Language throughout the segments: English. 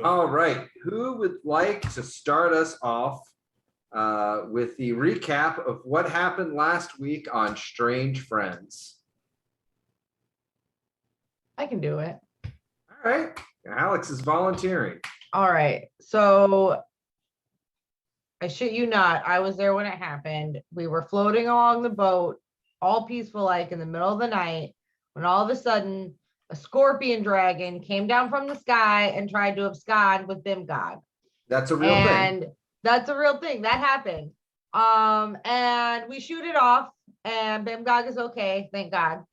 All right, who would like to start us off with the recap of what happened last week on Strange Friends? I can do it. All right, Alex is volunteering. All right, so I shit you not, I was there when it happened. We were floating along the boat, all peaceful like in the middle of the night, when all of a sudden a scorpion dragon came down from the sky and tried to abscond with Bimgod. That's a real thing. That's a real thing that happened. And we shoot it off, and Bimgod is okay, thank God.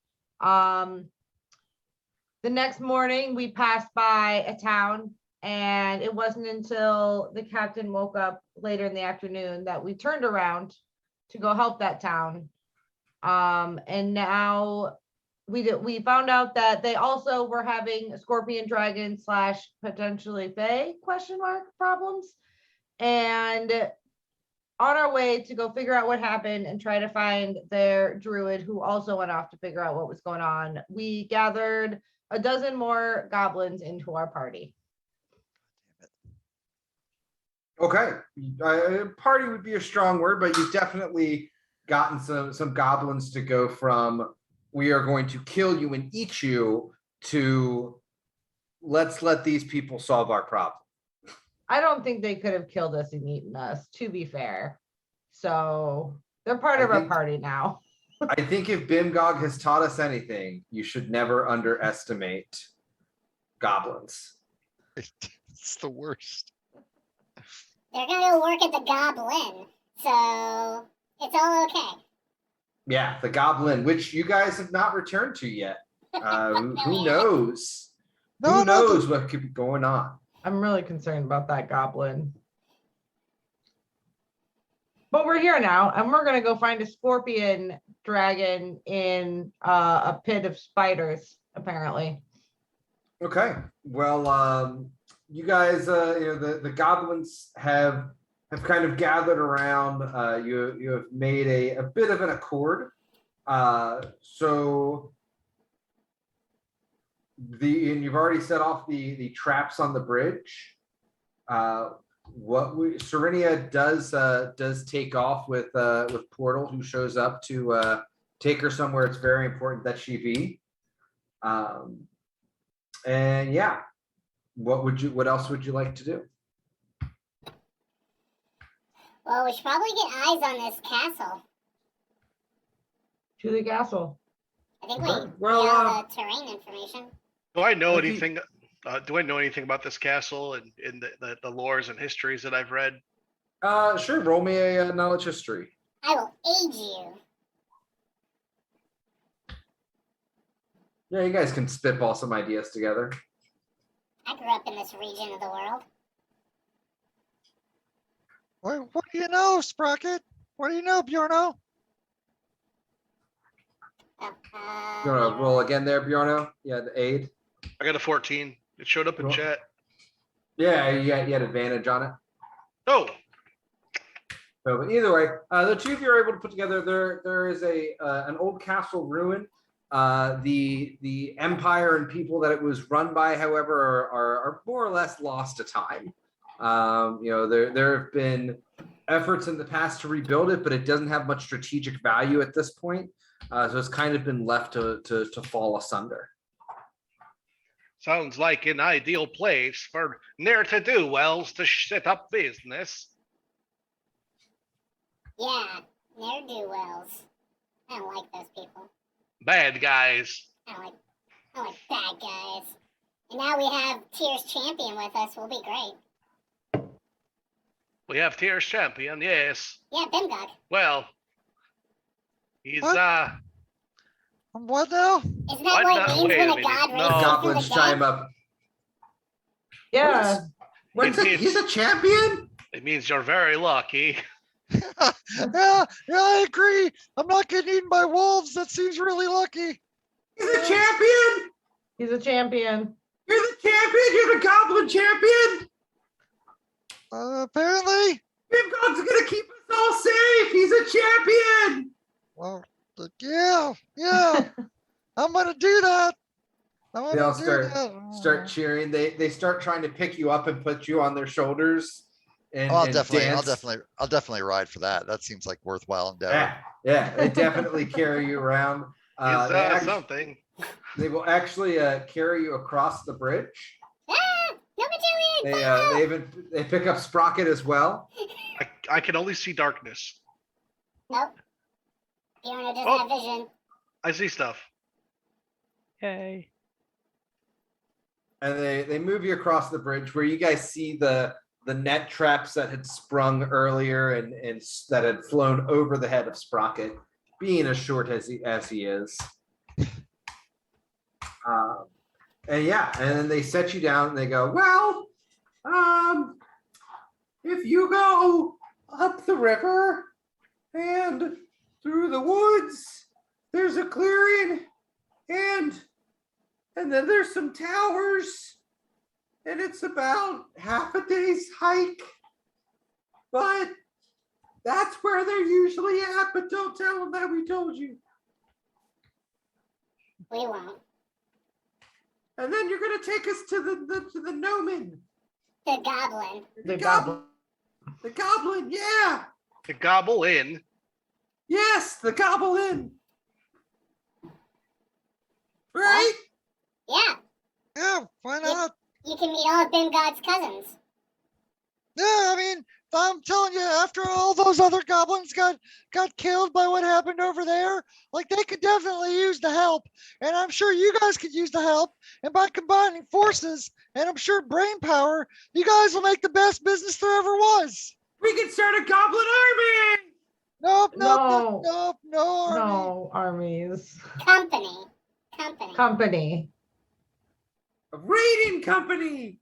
The next morning we passed by a town, and it wasn't until the captain woke up later in the afternoon that we turned around to go help that town. And now we found out that they also were having scorpion dragon / potentially fae problems. And on our way to go figure out what happened and try to find their druid who also went off to figure out what was going on, we gathered a dozen more goblins into our party. Okay, party would be a strong word, but you've definitely gotten some goblins to go from we are going to kill you and eat you to let's let these people solve our problem. I don't think they could have killed us and eaten us, to be fair. So they're part of our party now. I think if Bimgog has taught us anything, you should never underestimate goblins. It's the worst. They're gonna go work at the goblin, so it's all okay. Yeah, the goblin, which you guys have not returned to yet. Who No, knows? No, Who no, knows what could be going on? I'm really concerned about that goblin. But we're here now, and we're gonna go find a scorpion dragon in a pit of spiders, apparently. Okay, well, you guys, the goblins have kind of gathered around. You have made a bit of an accord. So and you've already set off the traps on the bridge. Serenia does take off with Portal, who shows up to take her somewhere it's very important that she be. And yeah, what else would you like to do? Well, we should probably get eyes on this castle. To the castle. I think Okay. we Well, get all the terrain information. Do I know Okay. anything? Do I know anything about this castle and in the lores and histories that I've read? Sure. Roll me a knowledge history. I will aid you. Yeah, you guys can spitball some ideas together. I grew up in this region of the world. What do you know, Sprocket? What do you know, Bjorno? Oh, You want to roll again there, Bjorno? Yeah, the aid. I got a 14. It showed up in Roll. chat. Yeah, you had advantage on it. Oh, So, but either way, the two of you are able to put together. There is an old castle ruin. The empire and people that it was run by, however, are more or less lost to time. There have been efforts in the past to rebuild it, but it doesn't have much strategic value at this point. So it's kind of been left to fall asunder. sounds like an ideal place for ne'er-to-do-wells to set up business. yeah, ne'er-do-wells. I don't like those people. Bad guys. I don't like bad guys. And now we have Tier's champion with us. We'll be great. We have Tier's champion, yes. Yeah, Bimgog. Well, he's What? What now? Isn't that what it means Wait when a a minute. god No. raises from Goblins the chime dead? up. Yeah. He's a champion? it means you're very lucky. Yeah, I agree. I'm not getting eaten by wolves. That seems really lucky. He's a champion? He's a champion. You're the champion? You're the goblin champion? Apparently. Bimgog's gonna keep us all safe. He's a champion. Well, yeah. I'm gonna do that. I'm They all gonna do that. start cheering. They start trying to pick you up and put you on their shoulders. And, Oh, I'll and definitely, dance. I'll definitely ride for that. That seems like worthwhile endeavor. Yeah, they definitely carry you around. Is They act- something? They will actually carry you across the bridge. Ah! No Magellan! They pick up Sprocket as well. I can only see darkness. Nope. Fiona doesn't Oh. have vision. I see stuff. Yay. And they move you across the bridge where you guys see the net traps that had sprung earlier and that had flown over the head of Sprocket, being as short as he is. And then they set you down and they go, well, if you go up the river and through the woods, there's a clearing, and then there's some towers, and it's about half a day's hike. But that's where they're usually at, but don't tell them that we told you. We won't. And then you're gonna take us to the Gnomen. The goblin. The goblin. The goblin, yeah. The gobble in. Yes, the goblin. Right? Yeah, Yeah, why not? you can meet all of Bimgod's cousins. Yeah, I mean, I'm telling you, after all those other goblins got killed by what happened over there, like they could definitely use the help. And I'm sure you guys could use the help. And by combining forces, and I'm sure brain power, you guys will make the best business there ever was. We can start a goblin army. Nope, nope, No. nope, no, Army. No, armies. Company. Company. A raiding company.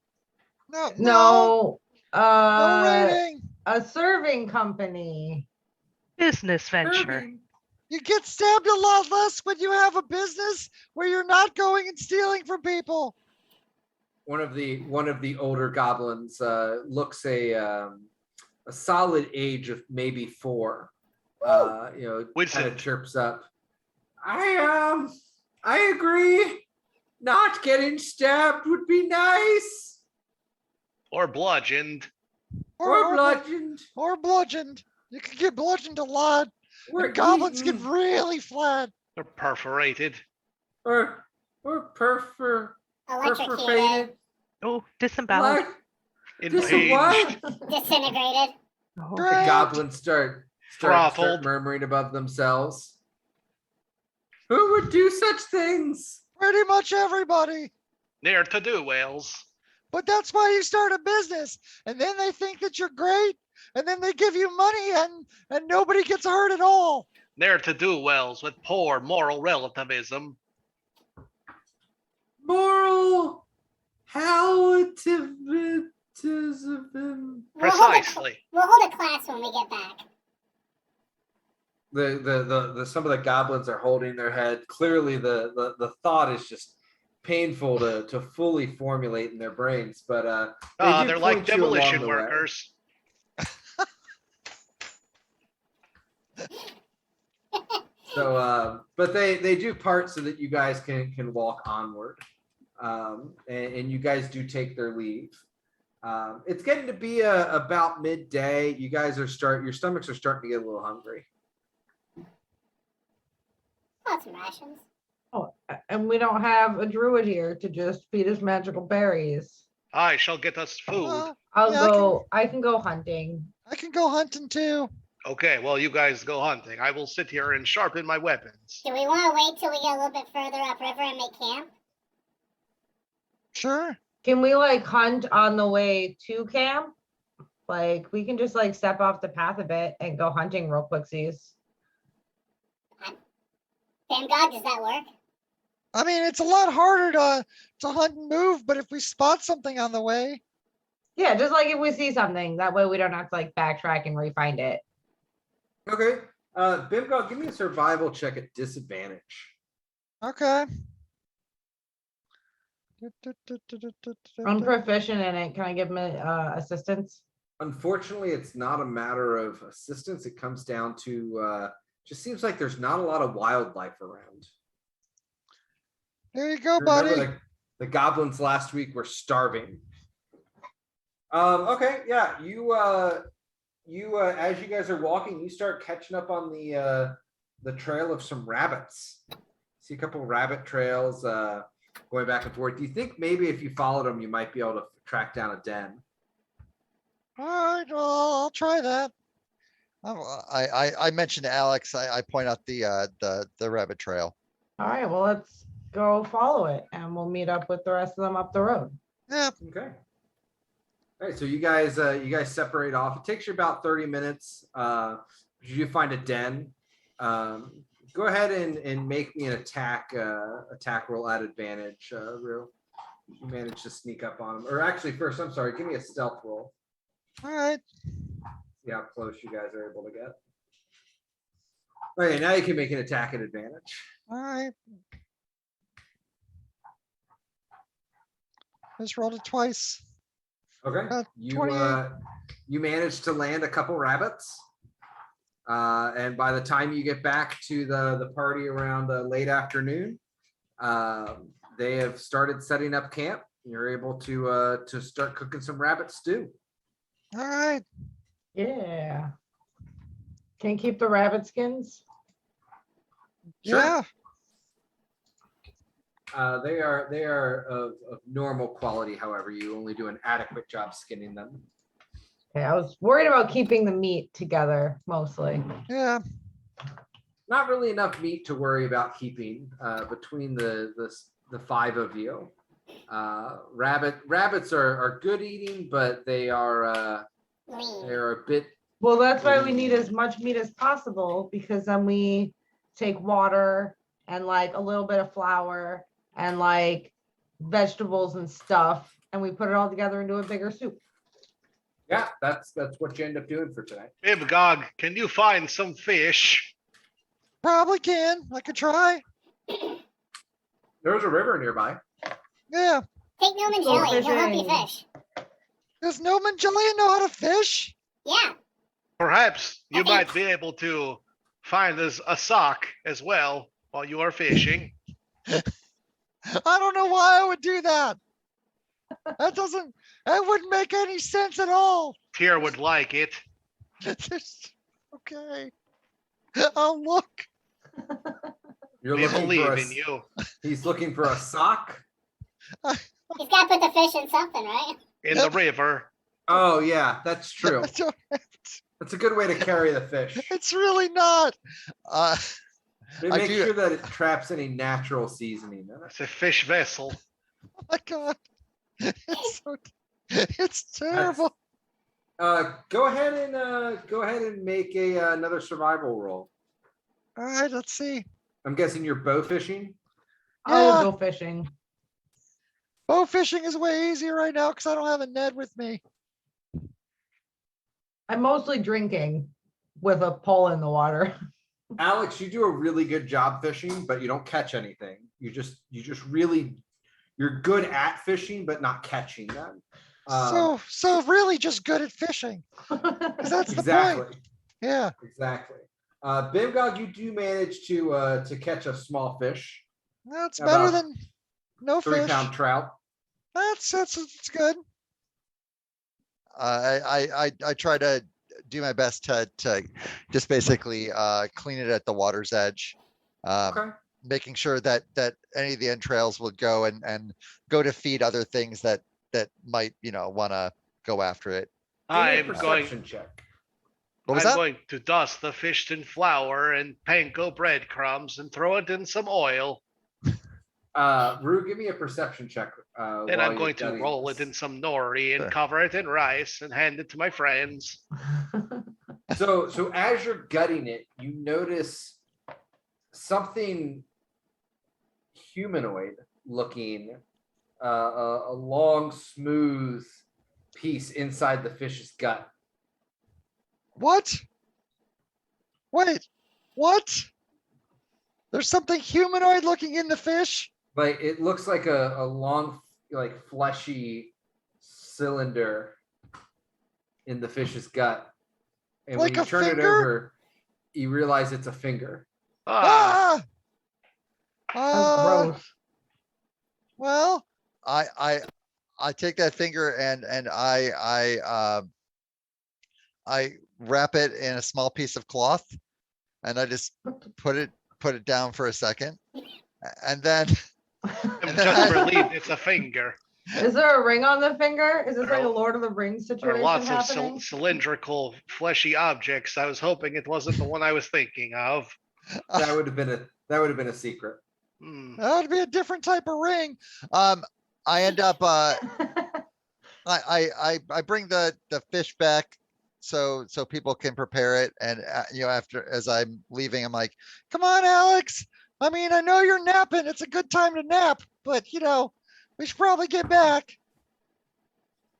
No, No. no rating. A serving company. Business venture. Serving. You get stabbed a lot less when you have a business where you're not going and stealing from people. One of the older goblins looks a solid age of maybe 4. Wizard. Kind of chirps up. I agree. Not getting stabbed would be nice. Or bludgeoned. Or bludgeoned. Or bludgeoned. You can get bludgeoned a lot. Or And goblins get eaten. really flat. Or perforated. Or perforated. Electrocuted. Oh, disemboweled. What? Just a Impinged. what? Disintegrated. Oh, The Drowned. goblins start Throttled. murmuring above themselves. Who would do such things? Pretty much everybody. Near to do whales. But that's why you start a business. And then they think that you're great. And then they give you money and nobody gets hurt at all. Ne'er to do wells with poor moral relativism. Moral relativism. Precisely. We'll hold a class when we get back. The some of the goblins are holding their head. Clearly the thought is just painful to fully formulate in their brains, but do They're like point you along demolition the way. workers. So but they do part so that you guys can walk onward. And you guys do take their leave. It's getting to be about midday. You guys your stomachs are starting to get a little hungry. Got some rations. Oh, and we don't have a druid here to just feed us magical berries. I shall get us food. I can go hunting. I can go hunting too. Okay, well, you guys go hunting. I will sit here and sharpen my weapons. Do we want to wait till we get a little bit further upriver and make camp? Sure. Can we like hunt on the way to camp? Like we can just like step off the path a bit and go hunting real quicksies. Bimgod, does that work? I mean, it's a lot harder to hunt and move, but if we spot something on the way, Yeah, just like if we see something, that way we don't have to like backtrack and re-find it. Okay. Bimgod, give me a survival check at disadvantage. okay. I'm proficient in it. Can I give me assistance? Unfortunately, it's not a matter of assistance. It comes down to just seems like there's not a lot of wildlife around. There you go, Remember, buddy. like, the goblins last week were starving. Okay, yeah, you as you guys are walking, you start catching up on the trail of some rabbits. See a couple of rabbit trails going back and forth. Do you think maybe if you followed them, you might be able to track down a den? All right, well, I'll try that. I mentioned to Alex, I point out the rabbit trail. All right, well, let's go follow it and we'll meet up with the rest of them up the road. Yeah. Okay. All right, so you guys separate off. It takes you about 30 minutes. You find a den. Go ahead and make me an attack roll at advantage, Rue. You managed to sneak up on them. Or actually, first, I'm sorry, give me a stealth roll. All right. See how close you guys are able to get. Okay, now you can make an attack at advantage. All right. Just rolled it twice. Okay, you 28. you managed to land a couple rabbits, and by the time you get back to the party around the late afternoon, they have started setting up camp. You're able to start cooking some rabbit stew. All right. Yeah. Can you keep the rabbit skins? Sure. Yeah. They are of normal quality. However, you only do an adequate job skinning them. Okay, I was worried about keeping the meat together mostly. Yeah. Not really enough meat to worry about keeping between the five of you. Rabbits are good eating, but they're a bit. Well, that's why we need as much meat as possible, because then we take water and like a little bit of flour and like vegetables and stuff, and we put it all together into a bigger soup. Yeah, that's what you end up doing for tonight. Bibgog, can you find some fish? Probably can. I could try. There's a river nearby. Yeah. Take Gnome and Go Jelly. He'll help you fishing. fish. Does Gnomes Jillian know how to fish? Yeah. Perhaps you Okay. might be able to find us a sock as well while you are fishing. I don't know why I would do that. That wouldn't make any sense at all. Tyr would like it. Okay. I'll look. You're We looking believe for in you. He's looking for a sock. He's got to put the fish in something, right? In the river. Oh yeah, that's true. I don't- That's a good way to carry the fish. It's really not. They I make do- sure that it traps any natural seasoning in it. It's a fish vessel. Oh my God. It's terrible. Go ahead and make another survival roll. All right, let's see. I'm guessing you're bow fishing. I'll Yeah. go fishing. Bow fishing is way easier right now because I don't have a Ned with me. I'm mostly drinking with a pole in the water. Alex, you do a really good job fishing, but you don't catch anything. You're good at fishing, but not catching them. So really just good at fishing. 'Cause that's the exactly, point. Yeah. exactly. Bimgog, you do manage to catch a small fish, That's About better than no fish. 3-pound trout. That's good. I try to do my best to just basically clean it at the water's edge. Okay. Making sure that any of the entrails will go and go to feed other things that might, want to go after it. Give me a I'm going perception check. What was I'm that? going to dust the fish in flour and panko breadcrumbs and throw it in some oil. Rue, give me a perception check. Then while I'm you're going to gutting roll this. it in some nori and Sure. cover it in rice and hand it to my friends. So as you're gutting it, you notice something humanoid looking, a long, smooth piece inside the fish's gut. What? Wait, what? There's something humanoid looking in the fish? Like it looks like a long, like fleshy cylinder in the fish's gut. And Like when you a turn it finger? over, you realize it's a finger. Ah, Ah! That's gross. Well, I take that finger and I wrap it in a small piece of cloth and I just put it down for a second. And then I'm just relieved it's a finger. Is there a ring on the finger? Is this like a There- Lord of the Rings There are situation lots of happening? cylindrical, fleshy objects. I was hoping it wasn't the one I was thinking of. That would have been a secret. Hmm. that would be a different type of ring. I end up I bring the fish back so people can prepare it. And after as I'm leaving, I'm like, Come on, Alex. I mean, I know you're napping. It's a good time to nap, but we should probably get back.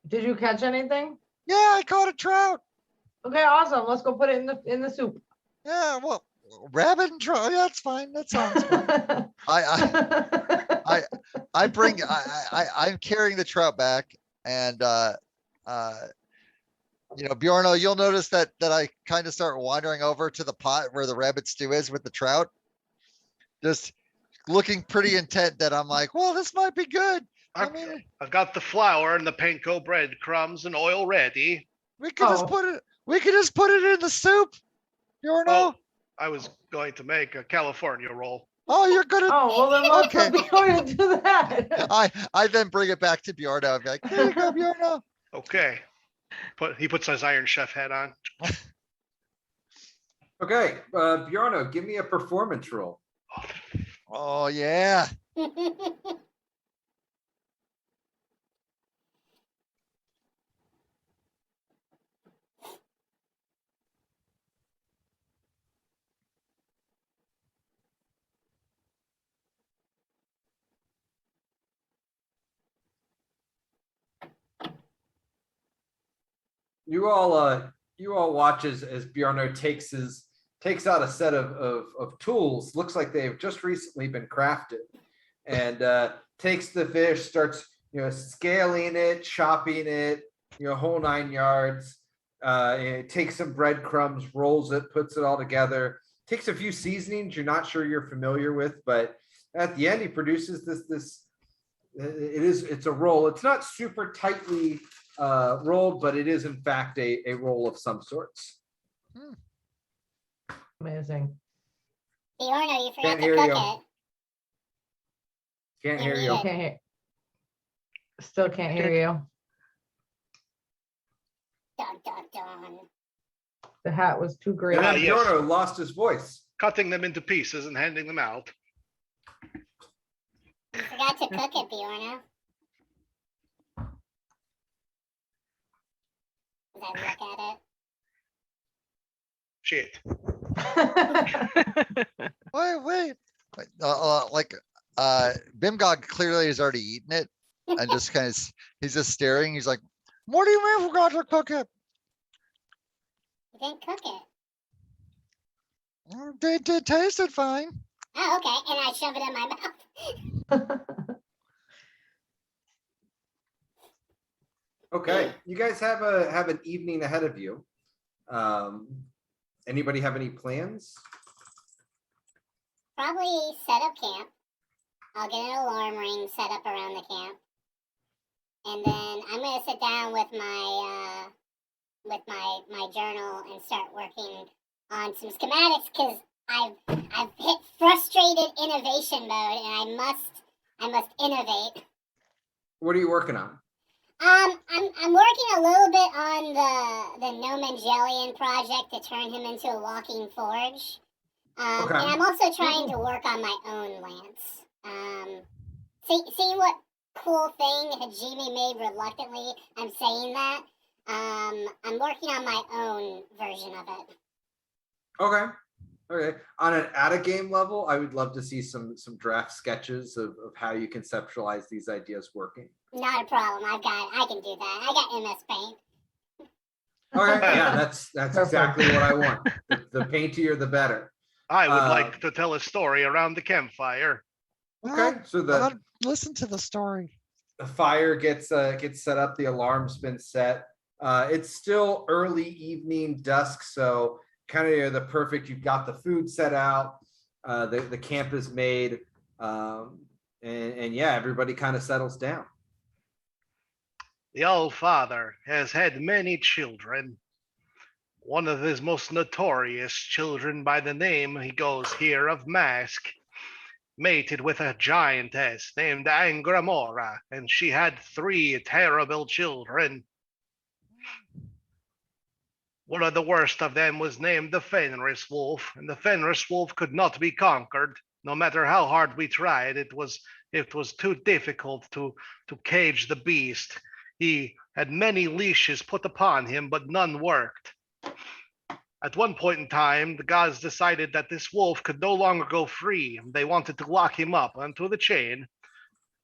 Did you catch anything? Yeah, I caught a trout. Okay, awesome. Let's go put it in the soup. Yeah, well, rabbit and trout. That's fine. That sounds fine. I'm carrying the trout back, and Bjorno, you'll notice that I kind of start wandering over to the pot where the rabbit stew is with the trout, just looking pretty intent. That I'm like, well, this might be good. I mean, I've got the flour and the panko breadcrumbs and oil ready. We could just Oh. put it. We could just put it in the soup. Bjorno. Oh, I was going to make a California roll. Oh, you're gonna. Oh, well then let's Okay. be going to do that. I then bring it back to Bjorno and be like, There you go, Bjorno. Okay. He puts his Iron Chef hat on. Okay, Bjorno, give me a performance roll. oh yeah. You all watch as Bjorno takes out a set of tools. Looks like they've just recently been crafted, and takes the fish, starts scaling it, chopping it, whole 9 yards. Takes some breadcrumbs, rolls it, puts it all together. Takes a few seasonings you're not sure you're familiar with, but at the end he produces this. It's a roll. It's not super tightly rolled, but it is in fact a roll of some sorts. Amazing. Bjorno, you forgot Can't to hear cook you. it. Can't hear Yeah, you. yeah. Can't hear. Still can't hear you. Dun, dun, dun. The hat was too great. And Ah, then yes. Bjorno lost his voice. Cutting them into pieces and handing them out. You forgot to cook it, Bjorno. As I look at it. Shit. Wait. Bimgog clearly has already eaten it and just he's just staring. He's like, What do you mean forgot to cook it? You didn't cook it. It tasted fine. Oh, okay. And I shove it in my mouth. Okay, you guys have an evening ahead of you. Anybody have any plans? Probably set up camp. I'll get an alarm ring set up around the camp. And then I'm gonna sit down with my journal and start working on some schematics because I've hit frustrated innovation mode and I must innovate. What are you working on? I'm working a little bit on the Gnome project to turn him into a walking forge. Okay. And I'm also trying to work on my own lance. See what cool thing Hajime made reluctantly? I'm saying that. I'm working on my own version of it. Okay. On an at a game level, I would love to see some draft sketches of how you conceptualize these ideas working. Not a problem. I can do that. I got MS Paint. Okay, yeah, that's Perfect. exactly what I want. The paintier, the better. I would like to tell a story around the campfire. Okay, so Listen to the story. the fire gets set up, the alarm's been set. It's still early evening, dusk, so kind of the perfect. You've got the food set out, the camp is made, and yeah, everybody kind of settles down. The All Father has had many children. One of his most notorious children by the name he goes here of Mask mated with a giantess named Angramora, and she had 3 terrible children. One of the worst of them was named the Fenris Wolf, and the Fenris Wolf could not be conquered. No matter how hard we tried, it was too difficult to cage the beast. He had many leashes put upon him, but none worked. At one point in time, the gods decided that this wolf could no longer go free. They wanted to lock him up onto the chain.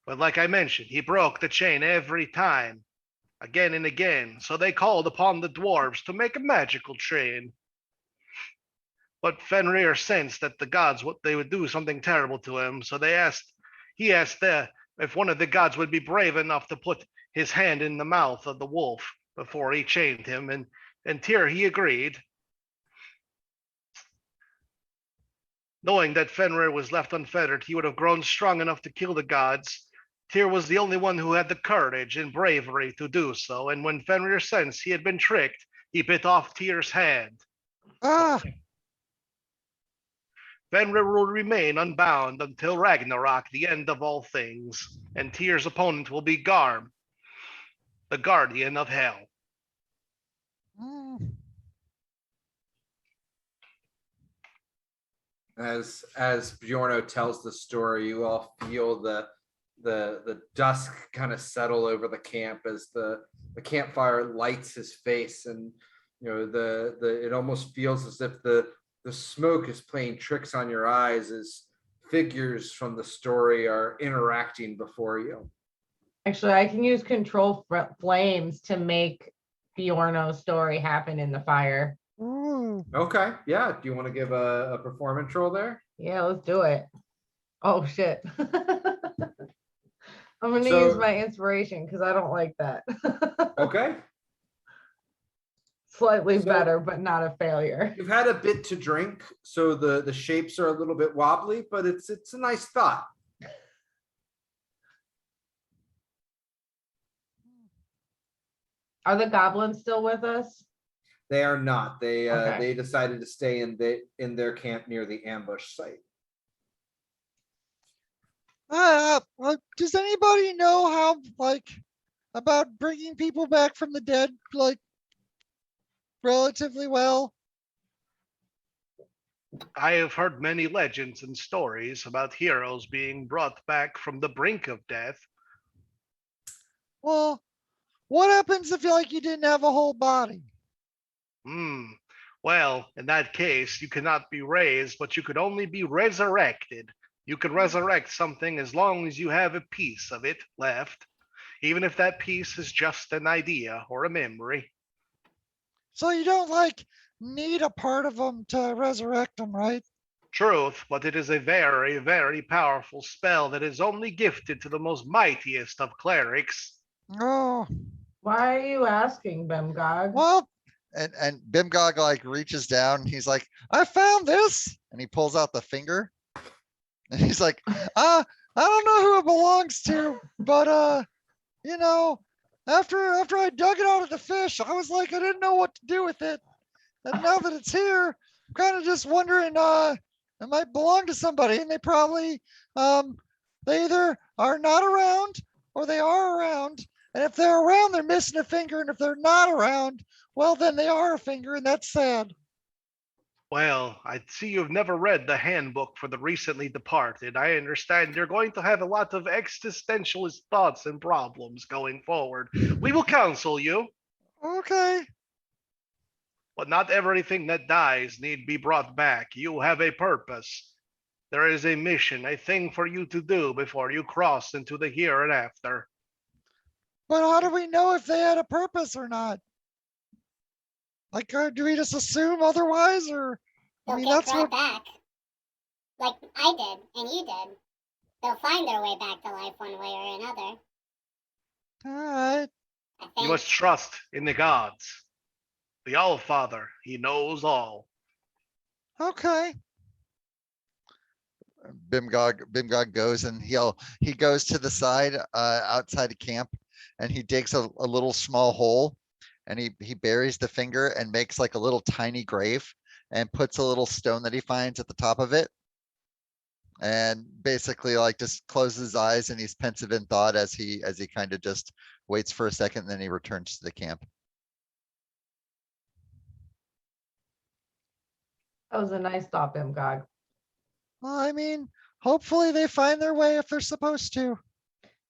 But like I mentioned, he broke the chain every time, again and again. So they called upon the dwarves to make a magical chain. But Fenrir sensed that the gods they would do something terrible to him, so he asked if one of the gods would be brave enough to put his hand in the mouth of the wolf before he chained him, and Tyr he agreed. Knowing that Fenrir was left unfettered, he would have grown strong enough to kill the gods. Tyr was the only one who had the courage and bravery to do so, and when Fenrir sensed he had been tricked, he bit off Tyr's hand. Ah, Fenrir will remain unbound until Ragnarok, the end of all things, and Tyr's opponent will be Garm, the guardian of hell. mm, As Bjorno tells the story, you all feel the dusk kind of settle over the camp as the campfire lights his face, and you know it almost feels as if the smoke is playing tricks on your eyes as figures from the story are interacting before you. Actually, I can use control flames to make Bjorno's story happen in the fire. ooh. Okay, yeah. Do you want to give a performance roll there? Yeah, let's do it. Oh shit. I'm gonna So- use my inspiration because I don't like that. Okay. Slightly So- better, but not a failure. You've had a bit to drink, so the shapes are a little bit wobbly, but it's a nice thought. Are the goblins still with us? They are not. They Okay. they decided to stay in their camp near the ambush site. Does anybody know how, like, about bringing people back from the dead, like, relatively well? I have heard many legends and stories about heroes being brought back from the brink of death. Well, what happens if, like, you didn't have a whole body? Well, in that case, you cannot be raised, but you could only be resurrected. You could resurrect something as long as you have a piece of it left, even if that piece is just an idea or a memory. So you don't, like, need a part of them to resurrect them, right? Truth, but it is a very, very powerful spell that is only gifted to the most mightiest of clerics. Oh, Why are you asking, Bemgog? well, And Bimgog like reaches down. He's like, I found this, and he pulls out the finger, and he's like, I don't know who it belongs to, but you know, after I dug it out of the fish, I was like, I didn't know what to do with it. And now that it's here, I'm kind of just wondering, it might belong to somebody, and they probably, they either are not around or they are around. And if they're around, they're missing a finger. And if they're not around, well, then they are a finger, and that's sad. Well, I see you've never read the handbook for the recently departed. I understand you're going to have a lot of existentialist thoughts and problems going forward. We will counsel you, Okay. but not everything that dies need be brought back. You have a purpose. There is a mission, a thing for you to do before you cross into the here and after. But how do we know if they had a purpose or not? Like, do we just assume otherwise, or I They'll mean, get that's brought what. back. Like I did, and you did. They'll find their way back to life one way or another. All right. I You think. must trust in the gods. The All-Father, he knows all. Okay. Bimgog goes and he goes to the side outside of camp, and he digs a little small hole, and he buries the finger and makes like a little tiny grave and puts a little stone that he finds at the top of it, and basically like just closes his eyes, and he's pensive in thought as he kind of just waits for a second, and then he returns to the camp. That was a nice thought, Bemgog. Well, I mean, hopefully they find their way if they're supposed to.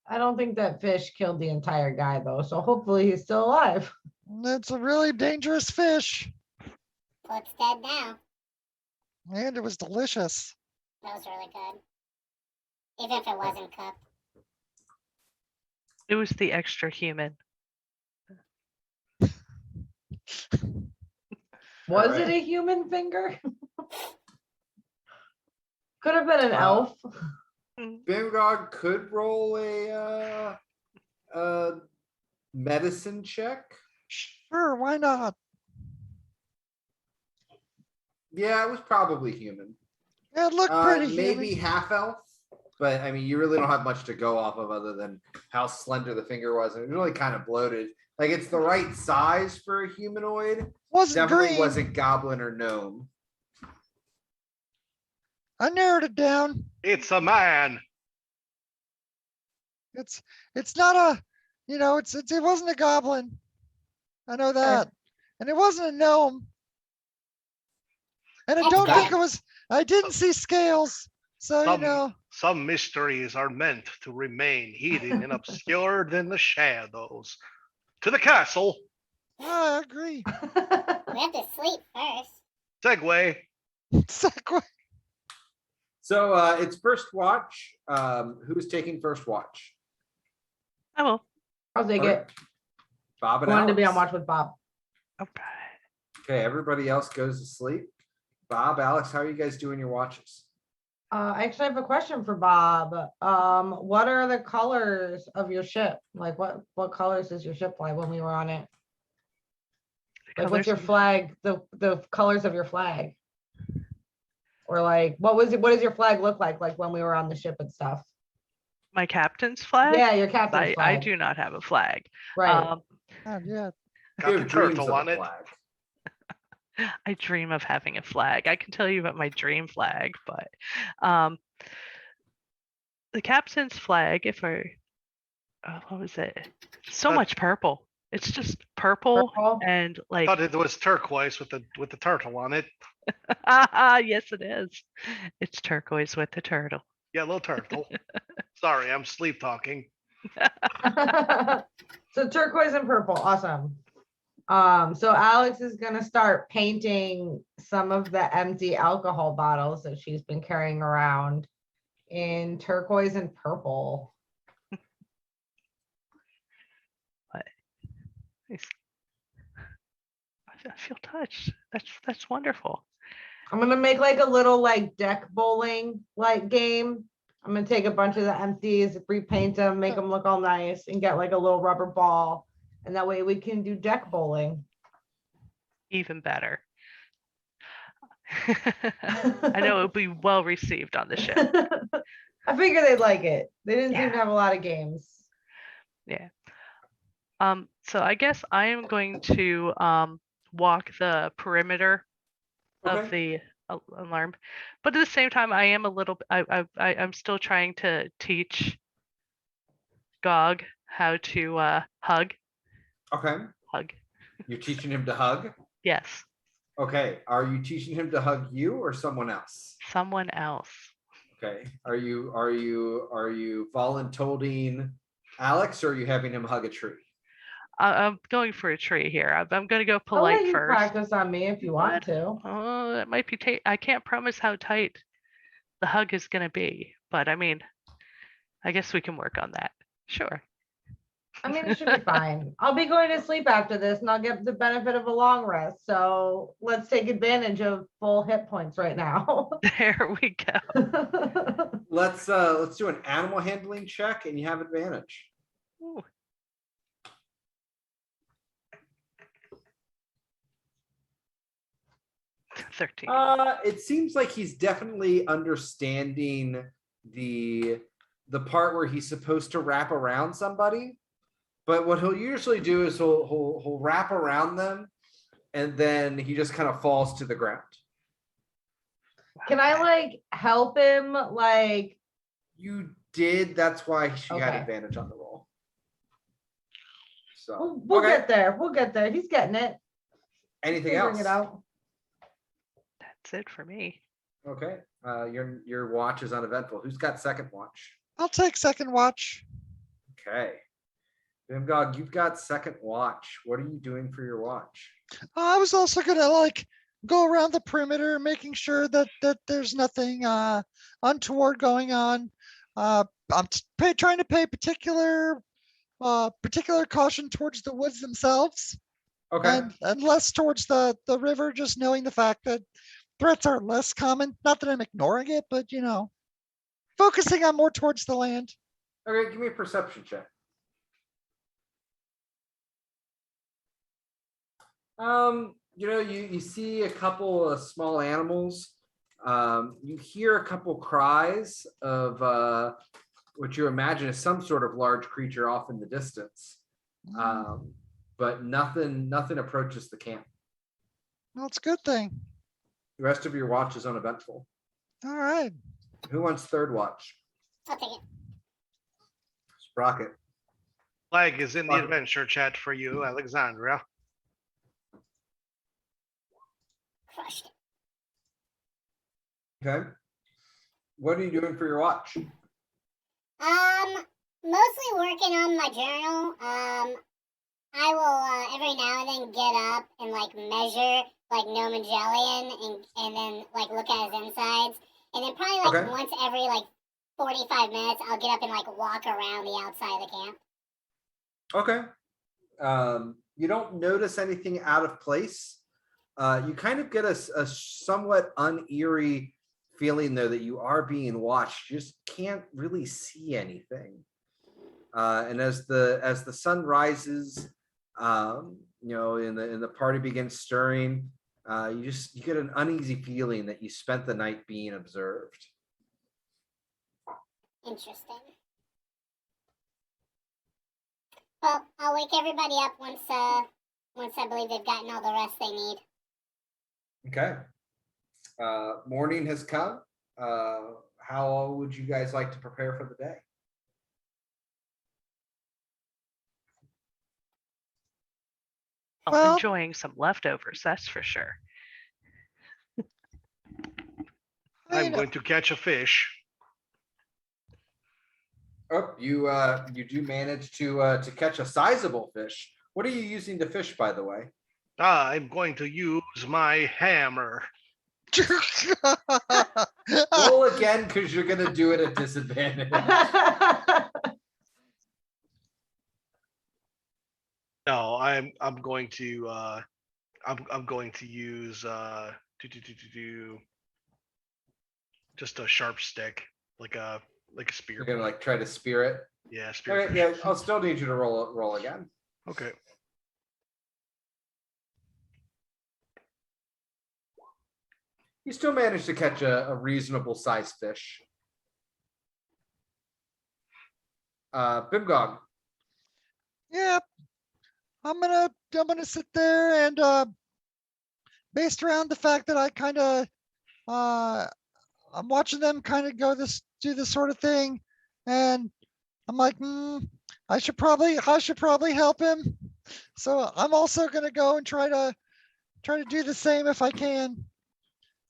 I don't think that fish killed the entire guy though, so hopefully he's still alive. It's a really dangerous fish, Well, it's dead now. and it was delicious. That was really good. Even if it wasn't cooked. It was the extra human. Was it Alright. a human finger? Could have been an Uh, elf. Bimgog could roll a medicine check. Sure, why not? Yeah, it was probably human. It looked pretty Maybe human. half elf, but I mean, you really don't have much to go off of other than how slender the finger was. And it was really kind of bloated. Like it's the right size for a humanoid. Wasn't Definitely green. wasn't goblin or gnome. I narrowed it down. It's a man. It's not a, it wasn't a goblin. I know that. And it wasn't a gnome. And I don't think it was, I didn't see scales. So, Some mysteries are meant to remain hidden and obscured in the shadows. To the castle. I agree. We have to sleep first. Segway. Segway. So it's first watch. Who's taking first watch? I will. I'll take Alright. it. Bob and Wanted to be on Alex. watch with Bob. Okay. Okay, everybody else goes to sleep. Bob, Alex, how are you guys doing your watches? I actually have a question for Bob. What are the colors of your ship? Like what colors does your ship fly when we were on it? Like what's Colors your of- flag? The colors of your flag? Or like what does your flag look like when we were on the ship and stuff? My captain's flag? Yeah, your captain's I flag. do not have a flag. Right. Yeah. Got You the have dreams turtle of a on it. flag. I dream of having a flag. I can tell you about my dream flag, but the captain's flag, what was it? So That- much purple. It's just purple Purple? and like Thought it was turquoise with the turtle on it. yes it is. It's turquoise with the turtle. Yellow turtle. Sorry, I'm sleep talking. So turquoise and purple, awesome. So Alex is gonna start painting some of the empty alcohol bottles that she's been carrying around in turquoise and purple. I feel touched. That's wonderful. I'm gonna make like a little like deck bowling like game. I'm gonna take a bunch of the empties, repaint them, make them look all nice, and get like a little rubber ball. And that way we can do deck bowling. Even better. I know it would be well received on the ship. I figure they'd like it. They didn't seem Yeah. to have a lot of games. Yeah. So I guess I am going to walk the perimeter of Okay. the alarm, but at the same time, I am a little. I'm still trying to teach Gog how to hug. Okay. Hug. You're teaching him to hug? Yes. Okay. Are you teaching him to hug you or someone else? Someone else. Okay. Are you voluntolding Alex or are you having him hug a tree? I'm going for a tree here. I'm going to go I'll let polite you first. practice on me if you want to. Oh, it might be tight. I can't promise how tight the hug is going to be, but I mean, I guess we can work on that. Sure. I mean, it should be fine. I'll be going to sleep after this and I'll get the benefit of a long rest. So let's take advantage of full hit points right now. There we go. Let's do an animal handling check and you have advantage. Ooh. $13. It seems like he's definitely understanding the part where he's supposed to wrap around somebody. But what he'll usually do is he'll wrap around them and then he just kind of falls to the ground. Can I like help him? Like, You did, that's why she had Okay. advantage on the roll. So we'll okay. get there. We'll get there. He's getting it. Anything Figuring else? it out. That's it for me. Okay. Your watch is uneventful. Who's got second watch? I'll take second watch. Okay. Bimgog, you've got second watch. What are you doing for your watch? I was also gonna like go around the perimeter, making sure that there's nothing untoward going on. Trying to pay particular caution towards the woods themselves. Okay. and less towards the river, just knowing the fact that threats are less common. Not that I'm ignoring it, but focusing on more towards the land. Okay, give me a perception check. You see a couple of small animals. You hear a couple cries of what you imagine is some sort of large creature off in the distance. But nothing approaches the camp. Well, it's a good thing. The rest of your watch is uneventful. All right. Who wants third watch? I'll take it. Sprocket. Flag is in the Fuck. adventure chat for you, Alexandria. Crushed it. Okay. What are you doing for your watch? Mostly working on my journal. I will every now and then get up and like measure like Gnome and Jellian and then like look at his insides. And then probably like Okay. once every like 45 minutes I'll get up and like walk around the outside of the camp. Okay. You don't notice anything out of place. You kind of get a somewhat uneery feeling though that you are being watched. You just can't really see anything. And as the sun rises, and the party begins stirring, you get an uneasy feeling that you spent the night being observed. Interesting. Well, I'll wake everybody up once I believe they've gotten all the rest they need. Okay. Morning has come. How would you guys like to prepare for the day? Well- Enjoying some leftovers, that's for sure. I'm going to catch a fish. Oh, you do manage to catch a sizable fish. What are you using to fish, by the way? I'm going to use my hammer. Roll again because you're gonna do it at disadvantage. No, I'm going to I'm going to use just a sharp stick, like a spear. You're gonna like try to spear it. Yeah, All spear. right, yeah, I'll still need you to roll again. Okay. You still managed to catch a reasonable sized fish. Bimgog. Yeah, I'm gonna sit there and based around the fact that I kind of I'm watching them kind of do this sort of thing, and I'm like, I should probably help him. So I'm also gonna go and try to do the same if I can.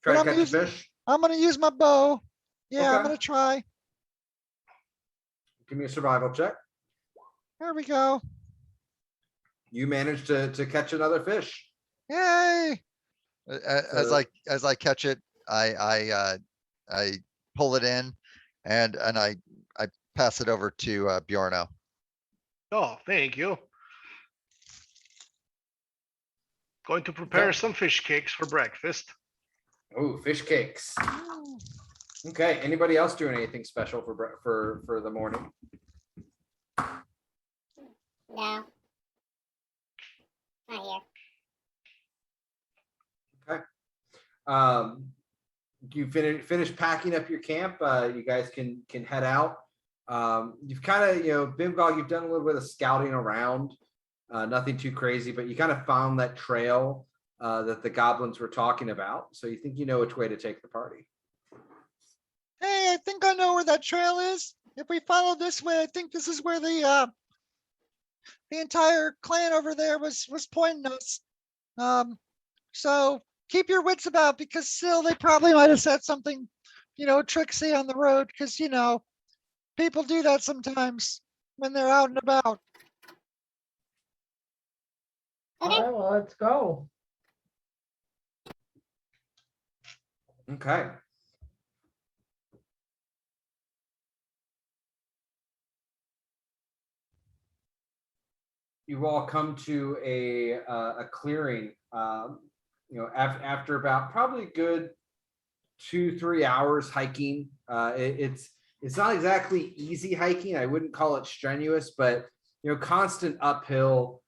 Try But to I'm catch using- a fish. I'm gonna use my bow. Yeah, I'm Okay. gonna try. Give me a survival check. There we go. You managed to catch another fish. Yay! As I catch it, I pull it in, and I pass it over to Bjorno. Oh, thank you. Going to prepare Okay. some fish cakes for breakfast. Oh, fish cakes. Okay. Anybody else doing anything special for the morning? No. Not here. You finish packing up your camp. You guys can head out. You've kind of, Bimgog, you've done a little bit of scouting around. Nothing too crazy, but you kind of found that trail that the goblins were talking about. So you think you know which way to take the party. Hey, I think I know where that trail is. If we follow this way, I think this is where the entire clan over there was pointing us. So keep your wits about, because still they probably might have said something, tricksy on the road, because people do that sometimes when they're out and about. All right, well, let's go. Okay. you all come to a clearing. After about probably good 2-3 hours hiking. It's not exactly easy hiking. I wouldn't call it strenuous, but constant uphill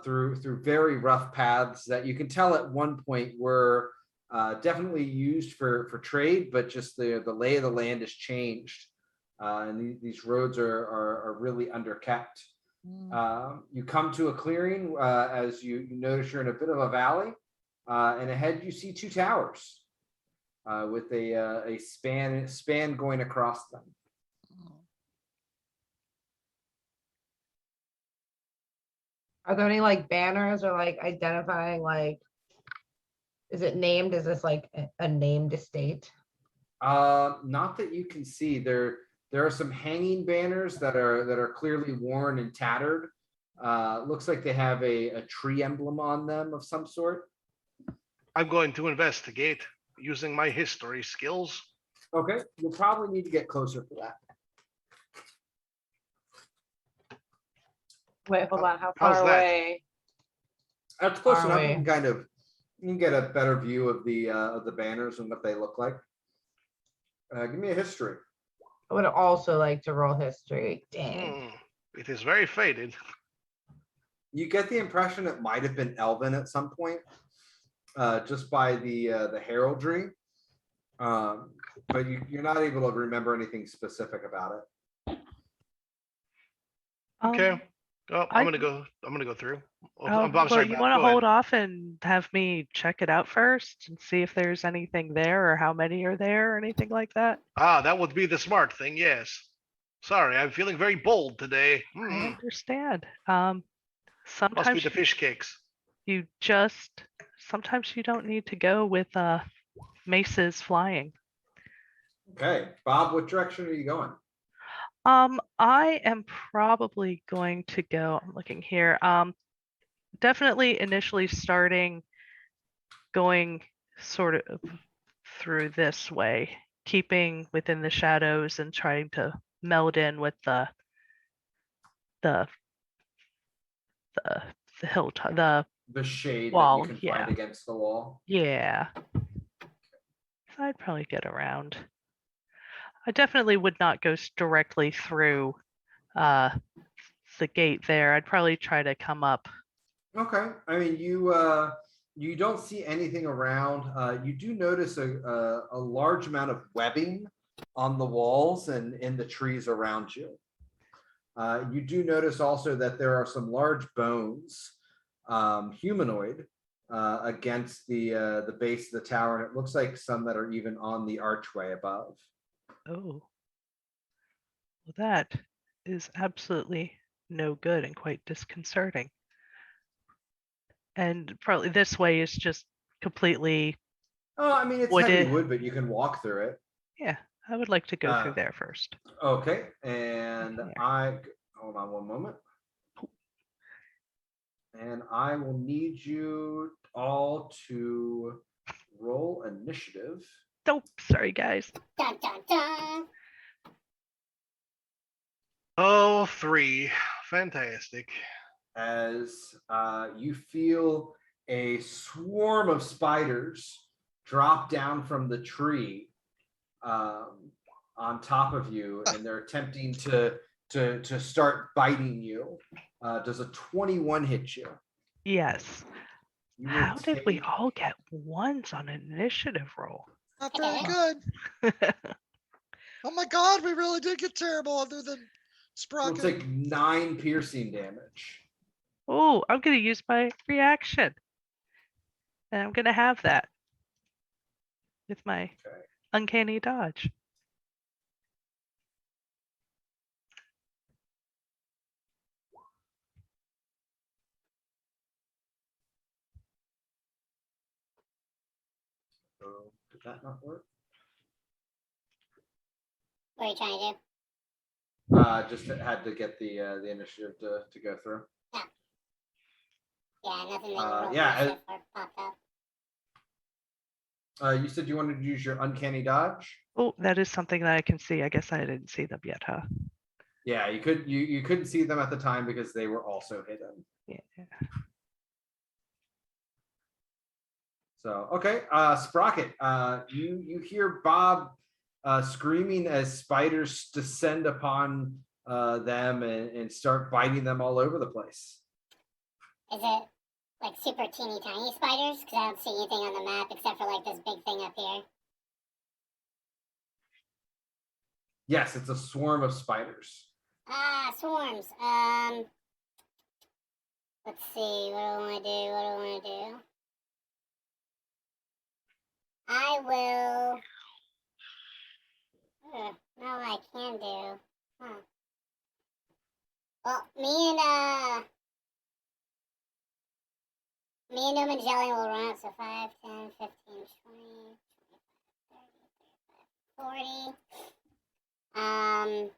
through very rough paths that you can tell at one point were definitely used for trade, but just the lay of the land has changed, and these roads are really underkept. You come to a clearing as you notice you're in a bit of a valley, and ahead you see two towers with a span going across them. Are there any like banners or like identifying like, is it named? Is this like a named estate? Not that you can see. There are some hanging banners that are clearly worn and tattered. Looks like they have a tree emblem on them of some sort. I'm going to investigate using my history skills. Okay, you'll probably need to get closer for that. Wait, hold on. How How's far that? away? That's close Far enough. away. You can get a better view of the banners and what they look like. Give me a history. I would also like to roll history. Dang. It is very faded. You get the impression it might have been Elven at some point, just by the heraldry, but you're not able to remember anything specific about it. Okay. Oh, I- I'm gonna go through. Oh, Oh, I'm sorry, you Bob, want to go ahead. hold off and have me check it out first and see if there's anything there or how many are there or anything like that? That would be the smart thing, yes. Sorry, I'm feeling very bold today. I understand. Must be Sometimes the fish cakes. sometimes you don't need to go with maces flying. Okay, Bob, what direction are you going? I am probably going to go, I'm looking here. Definitely initially going sort of through this way, keeping within the shadows and trying to meld in with the hilltop, The shade wall, that you can yeah. find against the wall. Yeah. So I'd probably get around. I definitely would not go directly through the gate there. I'd probably try to come up. Okay, I mean you don't see anything around. You do notice a large amount of webbing on the walls and in the trees around you. You do notice also that there are some large bones, humanoid, against the base of the tower, and it looks like some that are even on the archway above. Oh, well, that is absolutely no good and quite disconcerting. And probably this way is just completely, Oh, I mean, it's heavy wood, but you can walk through it. yeah, I would like to go through there first. Okay, and There. hold on one moment. And I will need you all to roll initiative. Oh, sorry, guys. Dun, dun, dun. Oh, 3. Fantastic. As you feel a swarm of spiders drop down from the tree on top of you, and they're attempting to start biting you. Does a 21 hit you? Yes. You will How did we take- all get ones on an initiative roll? Not very good. Oh my God, we really did get terrible other than You'll Sprocket. take 9 piercing damage. Oh, I'm going to use my reaction. And I'm going to have that with my Okay. uncanny dodge. So did that not work? What are you trying to do? Just had to get the initiative to go through. Yeah, nothing that you rolled yeah, initiative for popped up. You said you wanted to use your uncanny dodge. Oh, that is something that I can see. I guess I didn't see them yet, huh? Yeah, you couldn't see them at the time because they were also hidden. Yeah. So okay, Sprocket, you hear Bob screaming as spiders descend upon them and start biting them all over the place. Is it like super teeny tiny spiders? Because I don't see anything on the map except for like this big thing up here. Yes, it's a swarm of spiders. Ah, swarms. Let's see. What do I want to do? What do I want to do? I will. No, I can do. Huh. Well, me and Gnome and Jelly will run out. So 5, 10, 15, 20, 25, 30, 35, 40.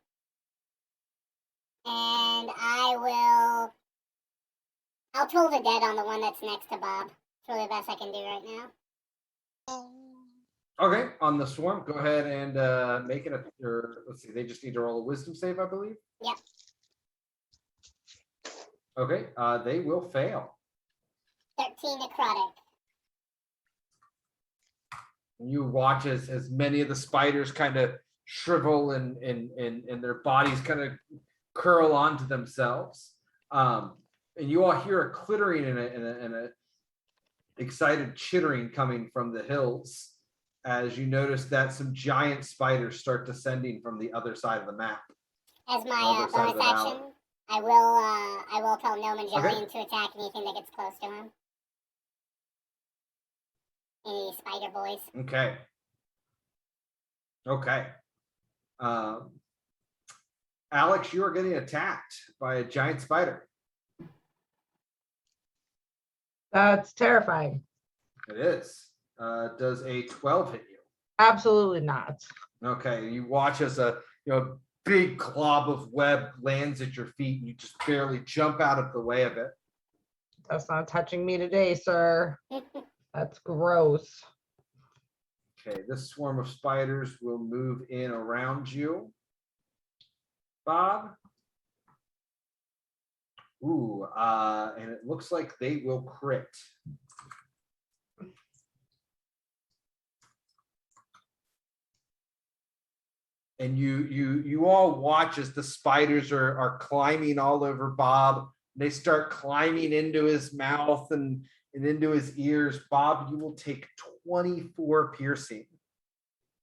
And I'll toll the dead on the one that's next to Bob. It's really the best I can do right now. Okay, on the swarm, go ahead and make it let's see, they just need to roll a wisdom save, I believe. Yep. Okay, they will fail. 13 necrotic. And you watch as many of the spiders kind of shrivel and their bodies kind of curl onto themselves. And you all hear a clittering and a excited chittering coming from the hills as you notice that some giant spiders start descending from the other side of the map. As my Other side of bonus the action, valley. I will tell Gnome and Jelly Okay. to attack anything that gets close to him. Any spider boys. Okay. Okay. Alex, you are getting attacked by a giant spider. That's terrifying. It is. Does a 12 hit you? Absolutely not. Okay. You watch as a big glob of web lands at your feet and you just barely jump out of the way of it. That's not touching me today, sir. That's gross. Okay, this swarm of spiders will move in around you. Bob. Ooh, and it looks like they will crit. And you all watch as the spiders are climbing all over Bob. They start climbing into his mouth and into his ears. Bob, you will take 24 piercing.